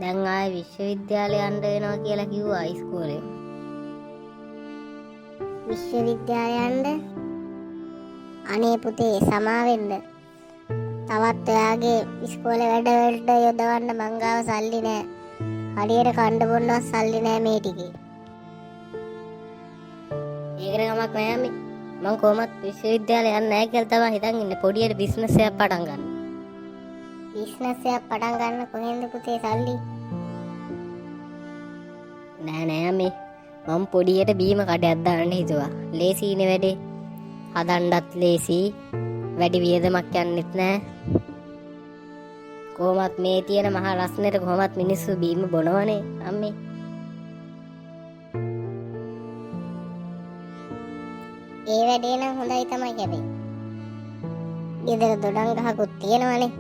දැන් ආයේ විශ්වවිද්‍යාලය යන්න වෙනවා කියලා කිව්වා ඉස්කෝලේ. විශ්වවිද්‍යාලය යන්න? අනේ පුතේ සමාවෙන්න. තවත් ඔයාගේ ඉස්කෝලේ වැඩවලට යොදවන්න මං ගාව සල්ලි නෑ. හරියට කන්න බොන්නවත් සල්ලි නෑ මේ ටිකේ. ඒකට කමක් නෑ අම්මේ. මං කොහොමත් විශ්වවිද්‍යාලය යන්නේ නෑ කියලා තමයි හිතන් ඉන්නේ. පොඩියට බිස්නස් එකක් පටන් ගන්න. බිස්නස් එකක් පටන් ගන්න කොහෙන්ද පුතේ සල්ලි? නෑ අම්මේ. මම පොඩියට බීම කඩයක් දාන්න හිතුවා. ලේසියිනේ වැඩේ. හදන්නත් ලේසි. වැඩි වියදමක් යන්නෙත් නෑ. කොහොමත් මේ තියෙන මහා රස්නෙට කොහොමත් මිනිස්සු බීම බොනවනේ අම්මේ. ඒ වැඩේ නම් හොඳයි තමයි හැබැයි. ගෙදර දොඩම් ගහකුත් තියෙනවනේ.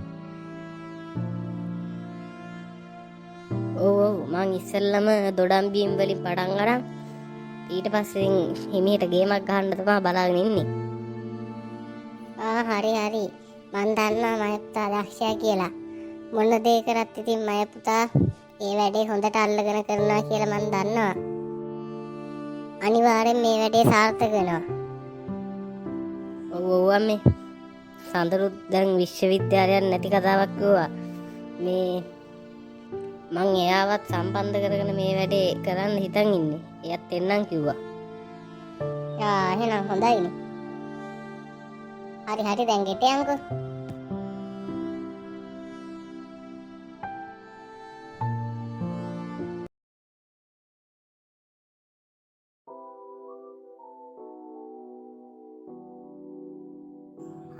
ඔව් මං ඉස්සෙල්ලම දොඩම් බීම් වලින් පටන් අරන් ඊට පස්සේ හිමියට ගේමක් ගහන්න තමයි බලාගෙන ඉන්නේ. හරි මං දන්නවා මයත්තා දක්ෂයා කියලා. මොන දේ කරත් ඉතින් මය පුතා ඒ වැඩේ හොඳට අල්ලගෙන කරනවා කියලා මම දන්නවා. අනිවාර්යෙන් මේ වැඩේ සාර්ථක වෙනවා. ඔව් අම්මේ. සඳරු දැන් විශ්වවිද්‍යාලයක් නැති කතාවක් කිව්වා. මේ මං එයාවත් සම්බන්ධ කරගෙන මේ වැඩේ කරන්න හිතන් ඉන්නේ. එයත් එන්නම් කිව්වා. යා එහෙනම් හොඳයිනේ. හරි දැන් ගෙට යන්කෝ.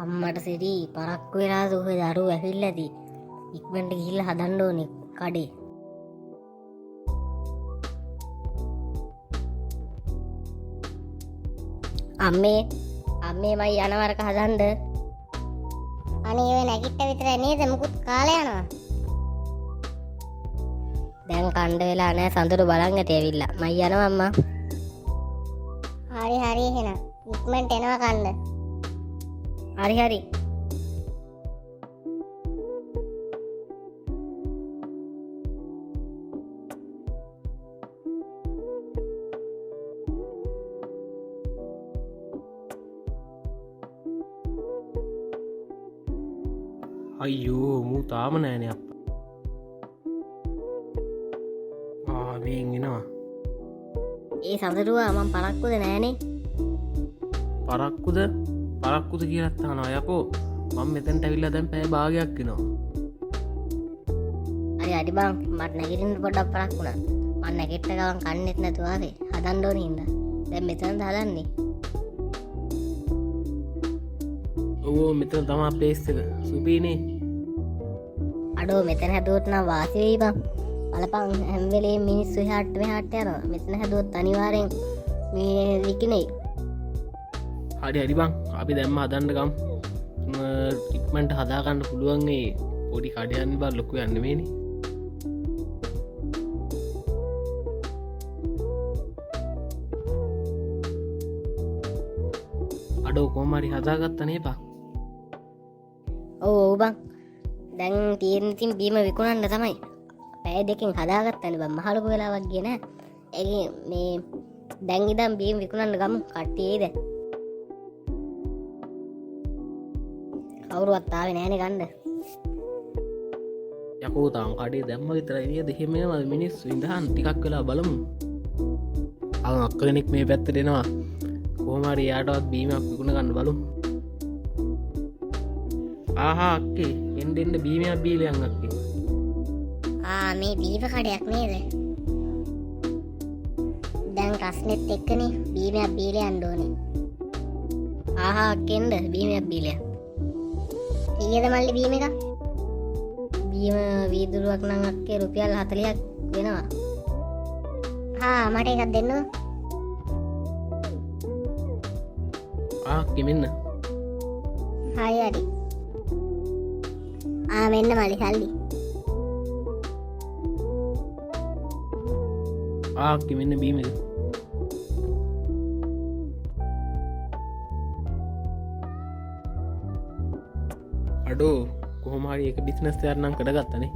අම්මට සිරි පරක්කු වෙලාද ඔය දරුවෝ ඇවිල්ලාදී ඉක්මනට ගිහිල්ලා හදන්න ඕනේ කඩේ. අම්මේ මම යනවරක හදන්න. අනේ ඔය නැගිට විතරයි නේද? මුකුත් කාලේ යනවා. දැන් කණ්ඩ වෙලා නැහැ සඳරු බලන් ඇටි ඇවිල්ලා. මම යනවා අම්මා. හරි එහෙනම් ඉක්මනට එනවා කන්න. හරි. අයියෝ මූ තාම නෑනේ අප ආවෙන් එනවා. ඒ සඳරුවා මම පරක්කුද නෑනේ. පරක්කුද කියලත් අහනවා යකෝ. මම මෙතනට ඇවිල්ලා දැන් පැය භාගයක් වෙනවා. හරි බං මට නැගිටින්න පොඩ්ඩක් පරක් වුණා. මම නැගිට ගමන් කන්නේත් නැතුව ආවේ. හදන්න ඕනේ හින්දා. දැන් මෙතනද හදන්නේ. ඔව් මෙතන තමයි ප්ලේස් එක. සුපීනේ. අඩෝ මෙතන හැදුවොත් නම් වාසි වෙයි බං. බලපන් හැම වෙලේම මිනිස්සු එහාට මෙහාට යනවා. මෙතන හැදුවොත් අනිවාර්යෙන් මේ විකිනේ. හරි බං අපි දැම්ම හදන්න ගම්. ඉක්මනට හදාගන්න පුළුවන් ඒ පොඩි කඩයන් බා ලොකු යන්න මේනේ. අඩෝ කොහොම හරි හදාගත්තා නේපා. ඔව් බං. දැන් තියෙන ඉතින් බීම විකුණන්න තමයි. පැය දෙකකින් හදාගත්තනේ බං. මහලුක වෙලාවක් ගියේ නෑ. ඒ මේ දැන් ඉඳන් බීම විකුණන්න ගමු. කට්ටිය එයිද? කවුරුවත් ආවේ නෑනේ ගන්න. යකෝ තාම කඩේ දැම්ම විතරයි නේද? එහෙම නේද මිනිස්සු ඉඳහන් ටිකක් වෙලා බලමු. අක්ක කෙනෙක් මේ පැත්තට එනවා. කොහොම හරි යාටවත් බීමක් විකුණ ගන්න බලමු. ආහා අක්කේ එන්න බීමයක් බීලයන් අක්කේ. මේ බීම කඩයක් නේද? දැන් රස්නෙත් එක්කනේ බීමයක් බීලා යන්න ඕනේ. ආහා අක්කෙන්ද බීමයක් බීලයක්. කීයද මල්ලි බීම එක? බීම වීදුරුවක් නම් අක්කේ රුපියල් 40ක් වෙනවා. මට එකක් දෙන්නකෝ. අක්කේ මෙන්න. හරි. මෙන්න මල්ලි සල්ලි. අක්කේ මෙන්න බීම එක. අඩෝ කොහොම හරි එක බිස්නස් එකක් නම් කරගත්තනේ.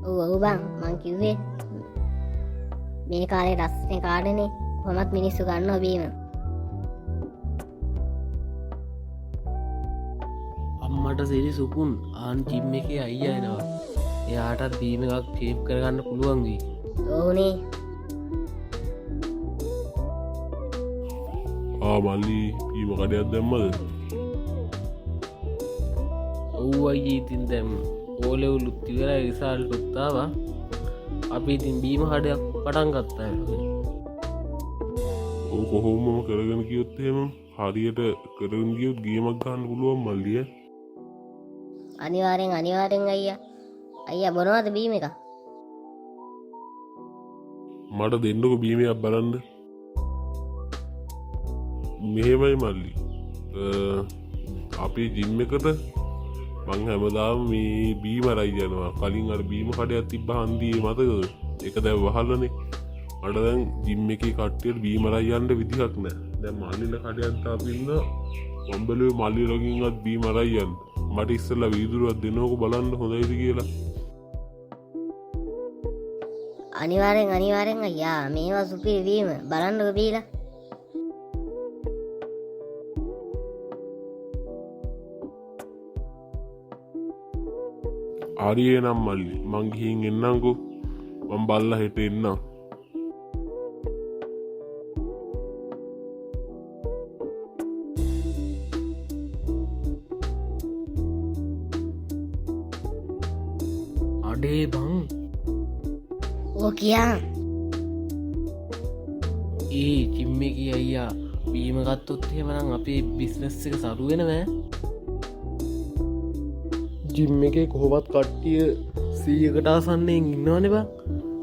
ඔව් බං මං කිව්වේ මේ කාලේ රස්නේ කාඩනේ කොහොමත් මිනිස්සු ගන්නවා බීම. අම්මට සිරි සුකුන් ආන් ජිම් එකේ අයියා එනවා. එයාටත් බීම එකක් ෂේප් කරගන්න පුළුවන් වෙයි. ඕනේ. මල්ලි බීම කඩයක් දැම්මද? ඔව් අයියේ ඉතින් දැන් ඕලෙවලුත් ඉවරයි රිසල්ට්ත් ආවා. අපි ඉතින් බීම කඩයක් පටන් ගත්තා. ඔව් කොහොමම කරගෙන ගියොත් එහෙම හරියට කරගෙන ගියොත් ගේමක් ගන්න පුළුවන් මල්ලිය. අනිවාර්යෙන් අයියා බොනවද බීම එක? මට දෙන්නකො බීමයක් බලන්න. මෙහෙමයි මල්ලි අපේ ජිම් එකට මං හැමදාම මේ බීම රයි යනවා. කලින් අර බීම කඩයක් තිබ්බ හන්දියේ මතකද? ඒක දැන් වහල්ලානේ. මට දැන් ජිම් එකේ කට්ටියට බීම රයි යන්න විදිහක් නැහැ. දැන් මල්ලිලා කඩයක් තාපින්න මම්බලුවේ මල්ලි ලගින්වත් බීම රයි යන්න. මට ඉස්සල්ලා වීදුරුවක් දෙනෝක බලන්න හොඳයිද කියලා. අනිවාරෙන් අයියා මේවා සුපිරිවීම බලන්නක බීලා. ආරියේ නම් මල්ලි මං ගිහින් එන්නම්කෝ. මං බල්ලා හෙට එන්නම්. අඩේ බං ඕ කියා ඒ ජිම්ම එක අයියා බීම ගත්තොත් එහෙමනම් අපේ බිස්නස් එක සරුවෙනවෑ. ජිම්ම එක කොහොමත් කට්ටිය 100කට ආසන්නයෙන් ඉන්නවනේ බං.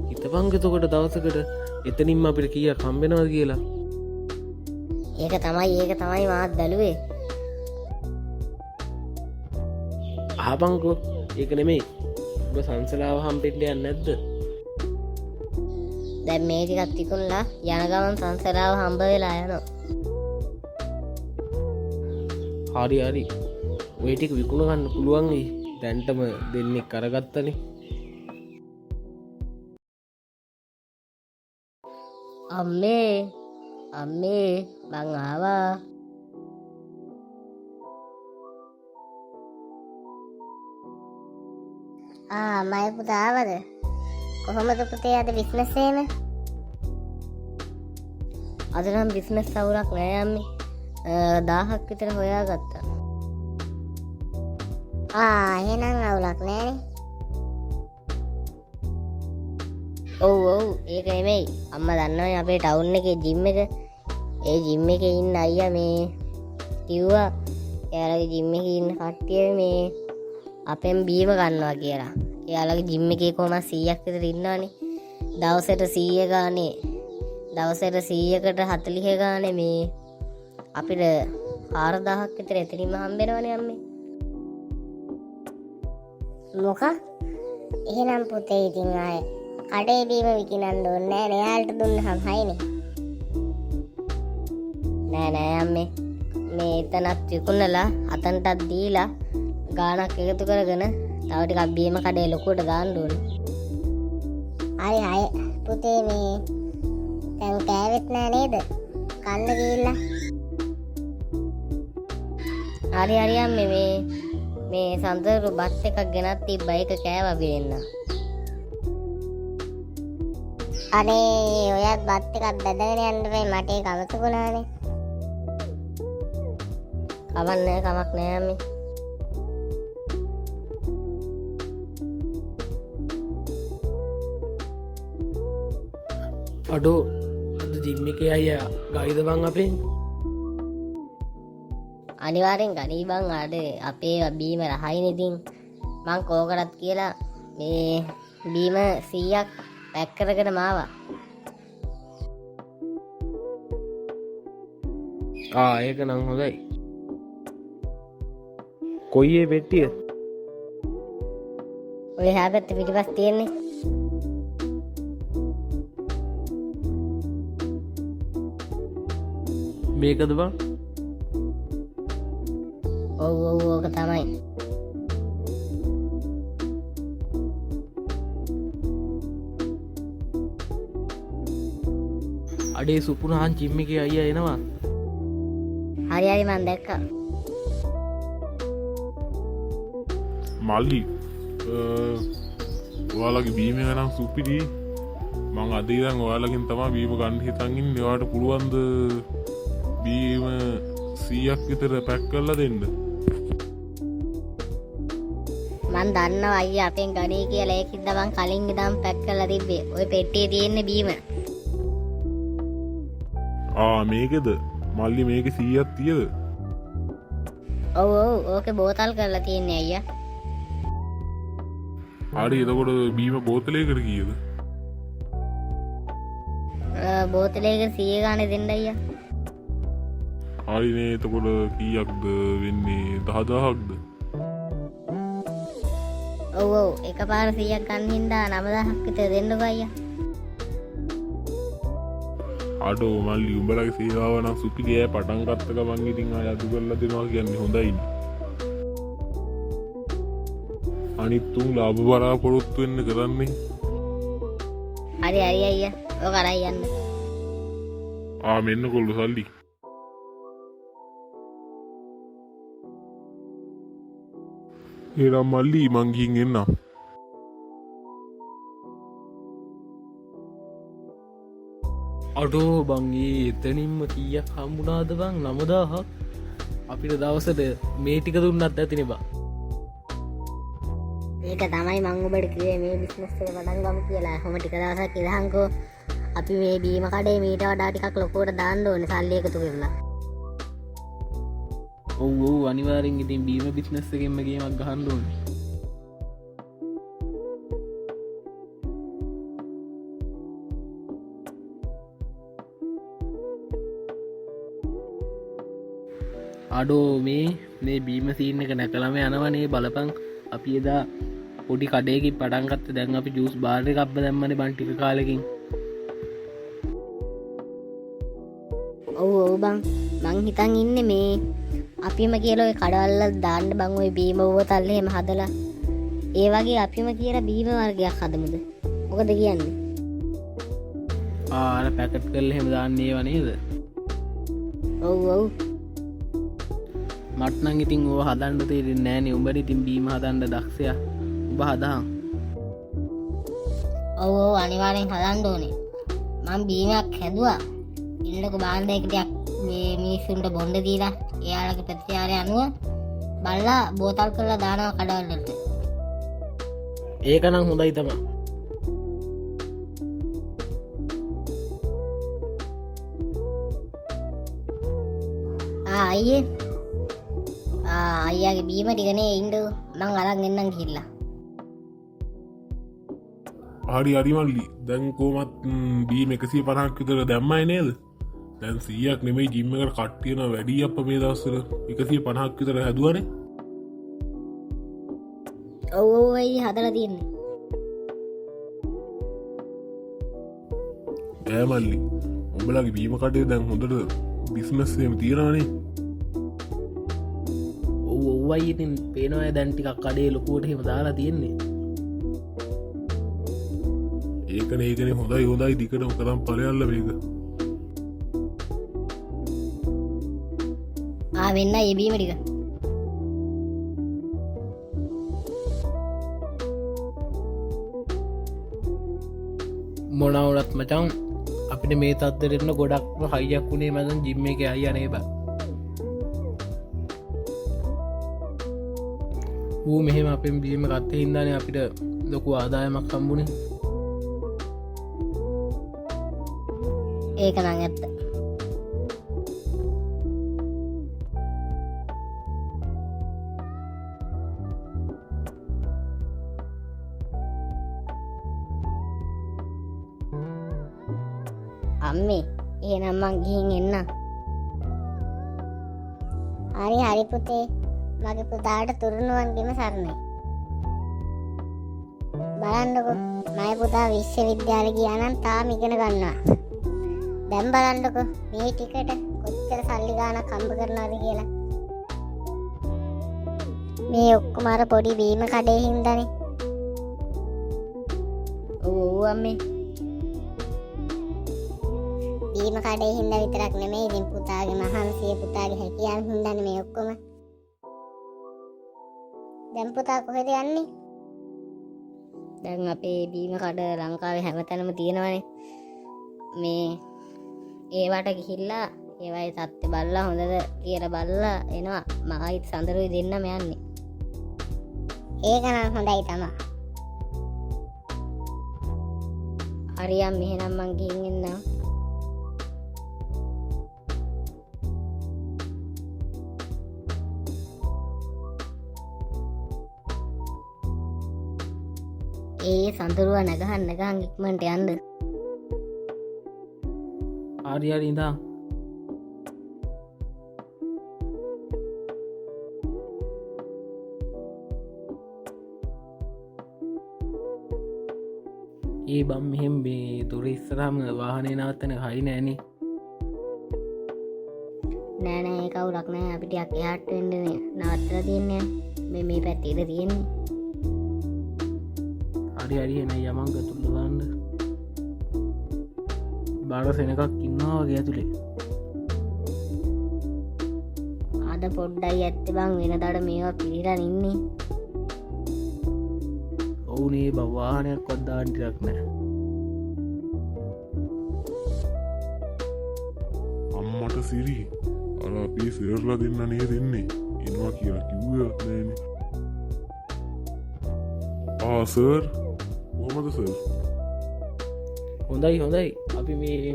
හිතපන් එතකොට දවසකට එතනින්ම අපිට කීයක් හම්බෙනවද කියලා. ඒක තමයි මාත් බැලුවේ. ආපංකෝ ඒක නෙමෙයි ඔබ සංසලාව හම්පෙන්ඩ යන්න නැද්ද? දැන් මේ ටිකත් තිකුණලා යන ගමන් සංසලාව හම්බ වෙලා යනවා. හරි ඔය ටික විකුණ ගන්න පුළුවන් වෙයි. දැන්ටම දෙන්නෙක් කරගත්තනේ. අම්මේ මං ආවා. මයි පුතා ආවද? කොහොමද පුතේ අද බිස්නස් එහෙම? අද නම් බිස්නස් අවුලක් නෑ අම්මේ. 1000ක් විතර හොයාගත්තා. එහෙනම් අවුලක් නෑනේ. ඔව් ඒක නෙමෙයි. අම්මා දන්නවනේ අපේ ටවුන් එකේ ජිම් එක. ඒ ජිම් එකේ ඉන්න අයියා මේ කිව්වා එයාලගේ ජිම් එකේ ඉන්න කට්ටිය මේ අපෙන් බීම ගන්නවා කියලා. එයාලගේ ජිම් එකේ කොහොමද 100ක් විතර ඉන්නවනේ. දවසට 100 ගානේ. දවසට 100කට 40 ගානේ මේ අපිට 4000ක් විතර එතනින්ම හම්බෙනවනේ අම්මේ. මොකක්? එහෙනම් පුතේ ඉතින් ආයේ කඩේ බීම විකිනන්න ඕනේ නෑ. එයාලට දුන්නහම හයිනේ. නෑ අම්මේ. මේ එතනත් විකුණලා අතන්ටත් දීලා ගාණක් එකතු කරගෙන තව ටිකක් බීම කඩේ ලොකුවට දාන්න ඕනේ. හරි පුතේ මේ දැන් කෑවෙත් නෑ නේද? කන්න ගිහිල්ලා. හරි අම්මේ මේ සඳරු බත් එකක් ගෙනත් තිබ්බා. ඒක කෑවා බෙන්න. අනේ ඔයත් බත් එකක් බෙදගෙන යන්න වෙයි. මට ඒක අමතකුණානේ. කමක් නෑ අම්මේ. අඩෝ අද ජිම් එකේ අයියා ගයිද බං අපෙන්? අනිවාර්යෙන් ගනී බං. අද අපේ බීම රහයිනේ. ඉතින් මං කෝකටත් කියලා මේ බීම 100ක් පැක් කරගෙන මාවා. ඒක නම් හොඳයි. කොයි ඒ පෙට්ටිය? ඔය හැබැයි පිටිපස් තියෙන්නේ. මේකද බං? ඔව් ඕක තමයි. අඩේ සුපුරහන් ජිම් එකේ අයියා එනවා. හරි මං දැක්කා. මල්ලි ඔයාලගේ බීම ගනම් සුපිරි. මං අද ඉඳන් ඔයාලගෙන් තමයි බීම ගන්න හිතන් ඉන්නේ. ඔයාලට පුළුවන්ද බීම 100ක් විතර පැක් කරලා දෙන්න? මං දන්නවා අයියා අපෙන් ගණේ කියලා. ඒකින්ද මං කලින් ඉඳන් පැක් කරලා තිබ්බේ. ඔය පෙට්ටියේ තියෙන්නේ බීම. මේකද? මල්ලි මේකේ 100ක් තියද? ඔව් ඕකේ බෝතල් කරලා තියෙන්නේ අයියා. හරි එතකොට බීම බෝතලයකට කීයද? බෝතලයකට 100 ගානේ දෙන්න අයියා. හරිනේ එතකොට කීයක්ද වෙන්නේ? 10000ක්ද? ඔව් එකපාර 100ක් ගන්න හින්දා 9000ක් විතර දෙන්නකෝ අයියා. අඩෝ මල්ලි උඹලගේ සේවාව නම් සුපිරියි. පටන් ගත්ත ගමන් ඉතින් ආය අඩු කරලා දෙනවා කියන්නේ හොඳයිනේ. අනිත්තුන් ලාභ බලාපොරොත්තු වෙන්න කරන්නේ. හරි හරි අයියා ඔය කරයි යන්න. මෙන්න කොල්ල සල්ලි. ඒනම් මල්ලි මං ගිහින් එන්නම්. අඩෝ බංගේ එතනින්ම කීයක් හම්බුනාද බං 9000ක් අපිට දවසට මේ ටික දුන්නත් ඇතිනේ බං. ඒක තමයි මං ඔබට කිව්වේ මේ බිස්නස් එක පටන් ගමු කියලා. කොහොම ටික දවසක් ඉඳහන්කෝ අපි මේ බීම කඩේ මීට වඩා ටිකක් ලොකුවට දාන්න ඕනේ සල්ලි එකතු කරලා. ඔව් අනිවාර්යෙන් ඉතින් බීම බිස්නස් එකෙන්ම ගේමක් ගහන්න ඕනේ. අඩෝ මේ බීම සීන් එක නැකලම යනවනේ බලපං. අපි එදා පොඩි කඩයකින් පටන්ගත්ත දැන් අපි ජූස් බාර් එකක් දැම්මනේ බන් ටික කාලෙකින්. ඔව් බං මං හිතන් ඉන්නේ මේ අපිම කියලා ඔය කඩවල්ල දාන්න බං ඔය බීම බෝතල් එහෙම හදලා ඒ වගේ අපිම කියලා බීම වර්ගයක් හදමුද? මොකද කියන්නේ? අර පැකට් කරලා එහෙම දාන්නේ ඒව නේද? ඔව් මට නම් ඉතින් ඕව හදන්න තේරෙන්නේ නෑනේ. උඹට ඉතින් බීම හදන්න දක්ෂයා. උඹ හදාන්. ඔව් අනිවාර්යෙන් හදන්න ඕනේ. මං බීමක් හැදුවා. ඉන්නක බාන්දයක ටිකක් මේ මිනිස්සුන්ට බොන්න දීලා එයාලගේ ප්‍රතිචාරය අනුව බල්ලා බෝතල් කරලා දානවා කඩවලට. ඒක නම් හොඳයි තමයි. අයියේ අයියාගේ බීම ටිකනේ ඉන්නු මං අරන් එන්නම් ගිහිල්ලා. හරි මල්ලි දැන් කොහොමත් බීම 150ක් විතර දැම්මයි නේද? දැන් 100ක් නෙමෙයි ජිම් එකට කට්ටියන වැඩි අප මේ දවස්වල 150ක් විතර හැදුවනේ. ඔව් අයියේ හදලා තියෙන්නේ. මල්ලි උඹලගේ බීම කඩේ දැන් හොඳට බිස්නස් එකම තියනවනේ. ඔව්වයි ඉතින් පේනවා දැන් ටිකක් කඩේ ලොකුවට එහෙම දාලා තියෙන්නේ. ඒකනේ හොඳයි දිගටම කරන් ඵලයල්ල මේක. වෙන්න ඒ බීම ටික. මොනවුනත් මචං අපිට මේ තත්ත්වයට ගොඩක්ම හයියක් වුණේ මදන් ජිම් එකේ අයියා නේ බං. ඌ මෙහෙම අපෙන් බීම ගත්තේ හින්දානේ අපිට ලොකු ආදායමක් හම්බුනේ. ඒක නම් ඇත්ත. අම්මේ එහෙනම් මං ගිහින් එන්නම්. හරි පුතේ මගේ පුතාට තුරුණුවන්ගෙම සරණයි. බලන්නකො මගේ පුතා විශ්වවිද්‍යාලේ ගියා නම් තාම ඉගෙන ගන්නවා. දැන් බලන්නකො මේ ටිකට කොච්චර සල්ලි ගාණක් හම්බ කරනවද කියලා. මේ ඔක්කොම අර පොඩි බීම කඩේ හින්දානේ. ඔව් අම්මේ. බීම කඩේ හින්දා විතරක් නෙමෙයි ඉතින් පුතාගේ මහන්සිය පුතාගේ හැකියාව හින්දානේ මේ ඔක්කොම. දැන් පුතා කොහෙද යන්නේ? දැන් අපේ බීම කඩ ලංකාවේ හැමතැනම තියෙනවනේ. මේ ඒවට ගිහිල්ලා ඒවයි තත්ත්වය බලලා හොඳද කියලා බලලා එනවා. මගයිත් සඳරුයි දෙන්නම යන්නේ. ඒක නම් හොඳයි තමයි. හරියම් මෙහෙනම් මං ගිහින් එන්නම්. ඒ සඳරුව නැගහන් ඉක්මනට යන්න. හරි ඉඳා. ඒ බම් මෙහෙම මේ දොර ඉස්සරහම වාහනේ නවත්තන හරි නෑනේ. නෑ කවුරක් නෑ අපි ටිකක් එහාට වෙන්න නවත්තලා තියන්නේ. මේ පැත්තේ තියෙන්නේ. හරි හරි එන යමං ගතුල්ලවන්න බාර සෙනකක් ඉන්නාවගේ ඇතුළේ අද පොඩ්ඩයි ඇත්ත බං වෙන දඩ මේවා පිරිරන් ඉන්නේ. ඔවුනේ බවාහනයක් වද්දාන්ටිරක් නෑ අම්මට සිරි අර අපේ සර්ලා දෙන්න නේ දෙන්නේ එනවා කියලා කිව්වත් නෑන ආසර් මොහමද සර් හොඳයි හොඳයි අපි මේ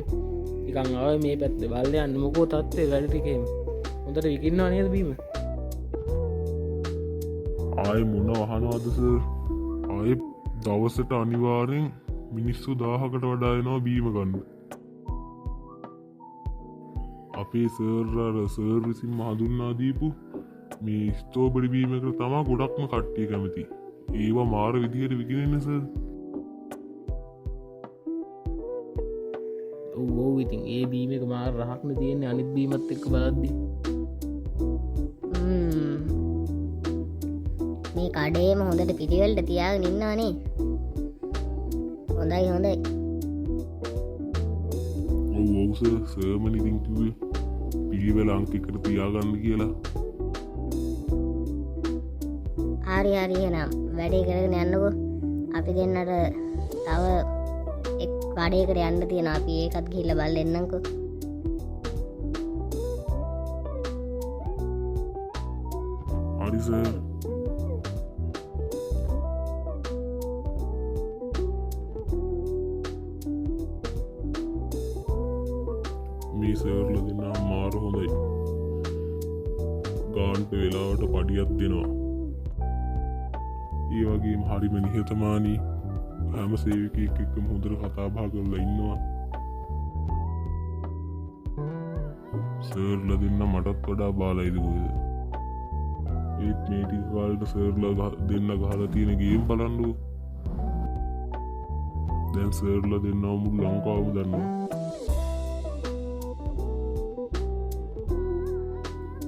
එකන් ආව මේ පැත්ත බල්ල යන්න මොකෝ තත්වේ වැඩටිකෙන් හොඳට විකින්නවා නේද බීම ආය මොන වහනවාද සර් ආය දවසට අනිවාරෙන් මිනිස්සු 1000කට වඩායනවා බීම ගන්න අපේ සර්රර සර් විසින් මහදුන්නා දීපු මේ ස්තෝබඩි බීමකට තමා ගොඩක්ම කට්ටිය කැමති ඒවා මාර විදිහයට විකිනෙන්න සර් ඕ ඉතින් ඒ බීම එක මාර රහක්න තියෙන්නේ අනිත් බීමත් එක්ක බලද්දි මේ කඩේම හොඳට පිටිවලට තියාගෙන ඉන්නවනේ. හොඳයි හොඳයි. ඔව් සර් සර්මන් ඉතින් කිව්වේ පිළිවෙල අංකයකට තියාගන්න කියලා හරි හරි එහෙනම් වැඩේ කරගෙන යන්නකෝ. අපි දෙන්නට තව එක් කඩේකට යන්න තියෙනවා. අපි ඒකත් ගිහිල්ලා බලලා එන්නම්කෝ. හරි සර් මේ සර්ල දෙන්නා මාර හොඳයි ගාන්ට වෙලාවට පඩියත් දෙනවා ඒ වගේ හරිම නිහතමානී හැම සේවකයෙක් එක්කම හොඳට කතා බහ කරලා ඉන්නවා සර්ල දෙන්න මටත් වඩා බාලයිද කොහෙද ඒත් මේ ටික කාලෙට සර්ලා දෙන්න ගහලා තියෙන ගේම් බලන්නකෝ දැන් සර්ලා දෙන්නා මුළු ලංකාවම දන්නවා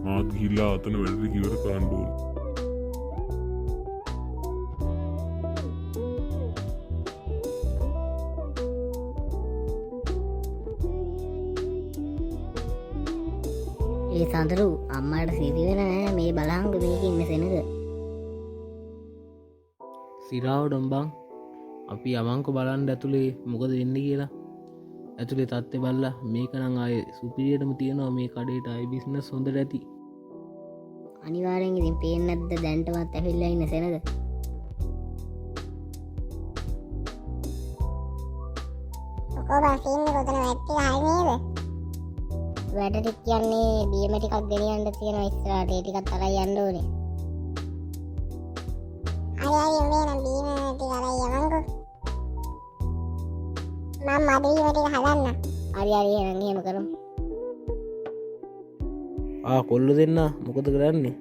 මාත් ගිහිල්ලා අතන වැඩට කිවර කරන්න ඕන ඒ සඳරු අම්මට සිරි වෙන නෑ මේ බලංග මේක ඉන්න සෙනග. සිරාව ඩම්බං අපි යමංක බලන්ඩ ඇතුළේ මොකද වෙන්න කියලා ඇතුළේ තත්ත්ය බල්ලා මේකනං අය සුපිරියටම තියෙනවා මේ කඩේට අයි බිස්නස් හොඳට ඇති අනිවාරෙන් ඉතින් පේන්නත්ද දැන්ටමත් ඇවිල්ලා ඉන්න සෙනග. වැඩට කියන්නේ බීම ටිකක් ගෙනියන්න තියෙනවා ඉස්සරහට ඒ ටිකත් අරන් යන්න ඕනේ. අරයි මේ නම් බීම ටික අරන් යවන්කෝ. මම මද බීම ටික හදන්න. හරි හරි එහෙනම් එහෙම කරමු. කොල්ල දෙන්න මොකද කරන්නේ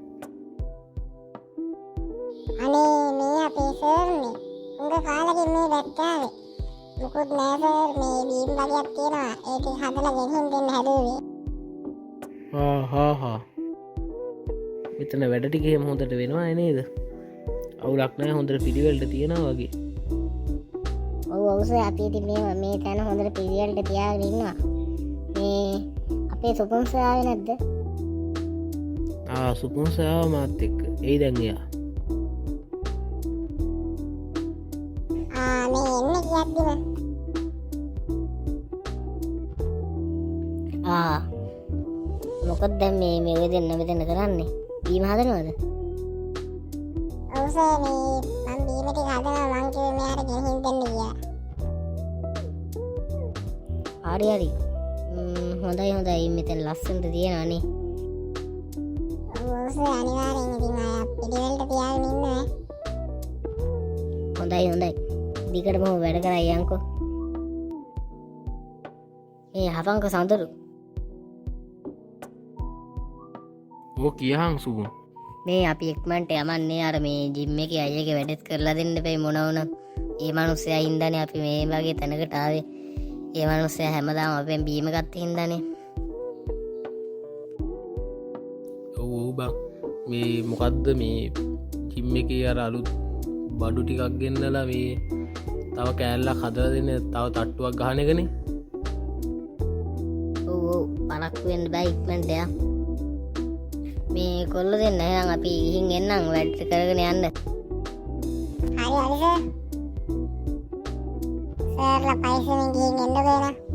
අනේ මේ අපේ සර්නේ උඟ කාලෙකින් මේ දැක්කාවේ. මුකුත් නෑ සර් මේ බීම් වගේක් තියෙනවා. ඒක හදලා ගෙනින් දෙන්න හැදුවේ. මෙතන වැඩ ටික එහෙම හොඳට වෙනවා නේද අවුලක් නෑ හොඳට පිළිවෙලට තියෙනවා වගේ ඔව් ඔව් සර් අපි ඉතින් මේ තැන හොඳට පිළිවෙලට තියාගෙන ඉන්නවා. මේ අපේ සුපුම් සර් ආවේ නැද්ද? සුපුම් සර් මාත් එක්ක එයි දැන් එයා මේ එන්නේ කියද්දිම මොකද දැන් මේ ඔය දෙන්න මෙතන කරන්නේ? බීම හදනවද? ඔව් සර් මේ මම බීම ටික හදනවා මං කිව්වේ මෙයාට ගෙනින් දෙන්න කියලා. හරි හරි. හොඳයි හොඳයි මෙතන ලස්සනට තියෙනවානේ. ඔව් සර් අනිවාර්යෙන් ඉතින් අය පිළිවෙලට තියාගෙන ඉන්නවා. හොඳයි හොඳයි. දිගටම වැඩ කරයි යන්කෝ. ඒ හපංක සඳරු කියහන් සුබුම් මේ අපි එක්මන්ට යමන්නේ අර මේ ජිම් එකේ අයගේ වැඩත් කරලා දෙන්න බෑ මොන වුණත් ඒ මිනිස්සයා හින්දානේ අපි මේ වගේ තැනකට ආවේ. ඒ මිනිස්සයා හැමදාම අපෙන් බීම ගත්ත හින්දානේ. ඔව් බං මේ මොකද්ද මේ ජිම් එකේ අර අලුත් බඩු ටිකක් ගෙන්නලා මේ තව කෑල්ලක් හදලා දෙන්න තව තට්ටුවක් ගහන එකනේ. ඔව් පරක්කු වෙන්න බෑ ඉක්මනට යා. මේ කොල්ල දෙන්න එහෙනම් අපි ගිහින් එන්නම් වැඩ කරගෙන යන්න. හරි සර්. සර්ලා පයිසෙන් ගිහින් එන්න බෑනා.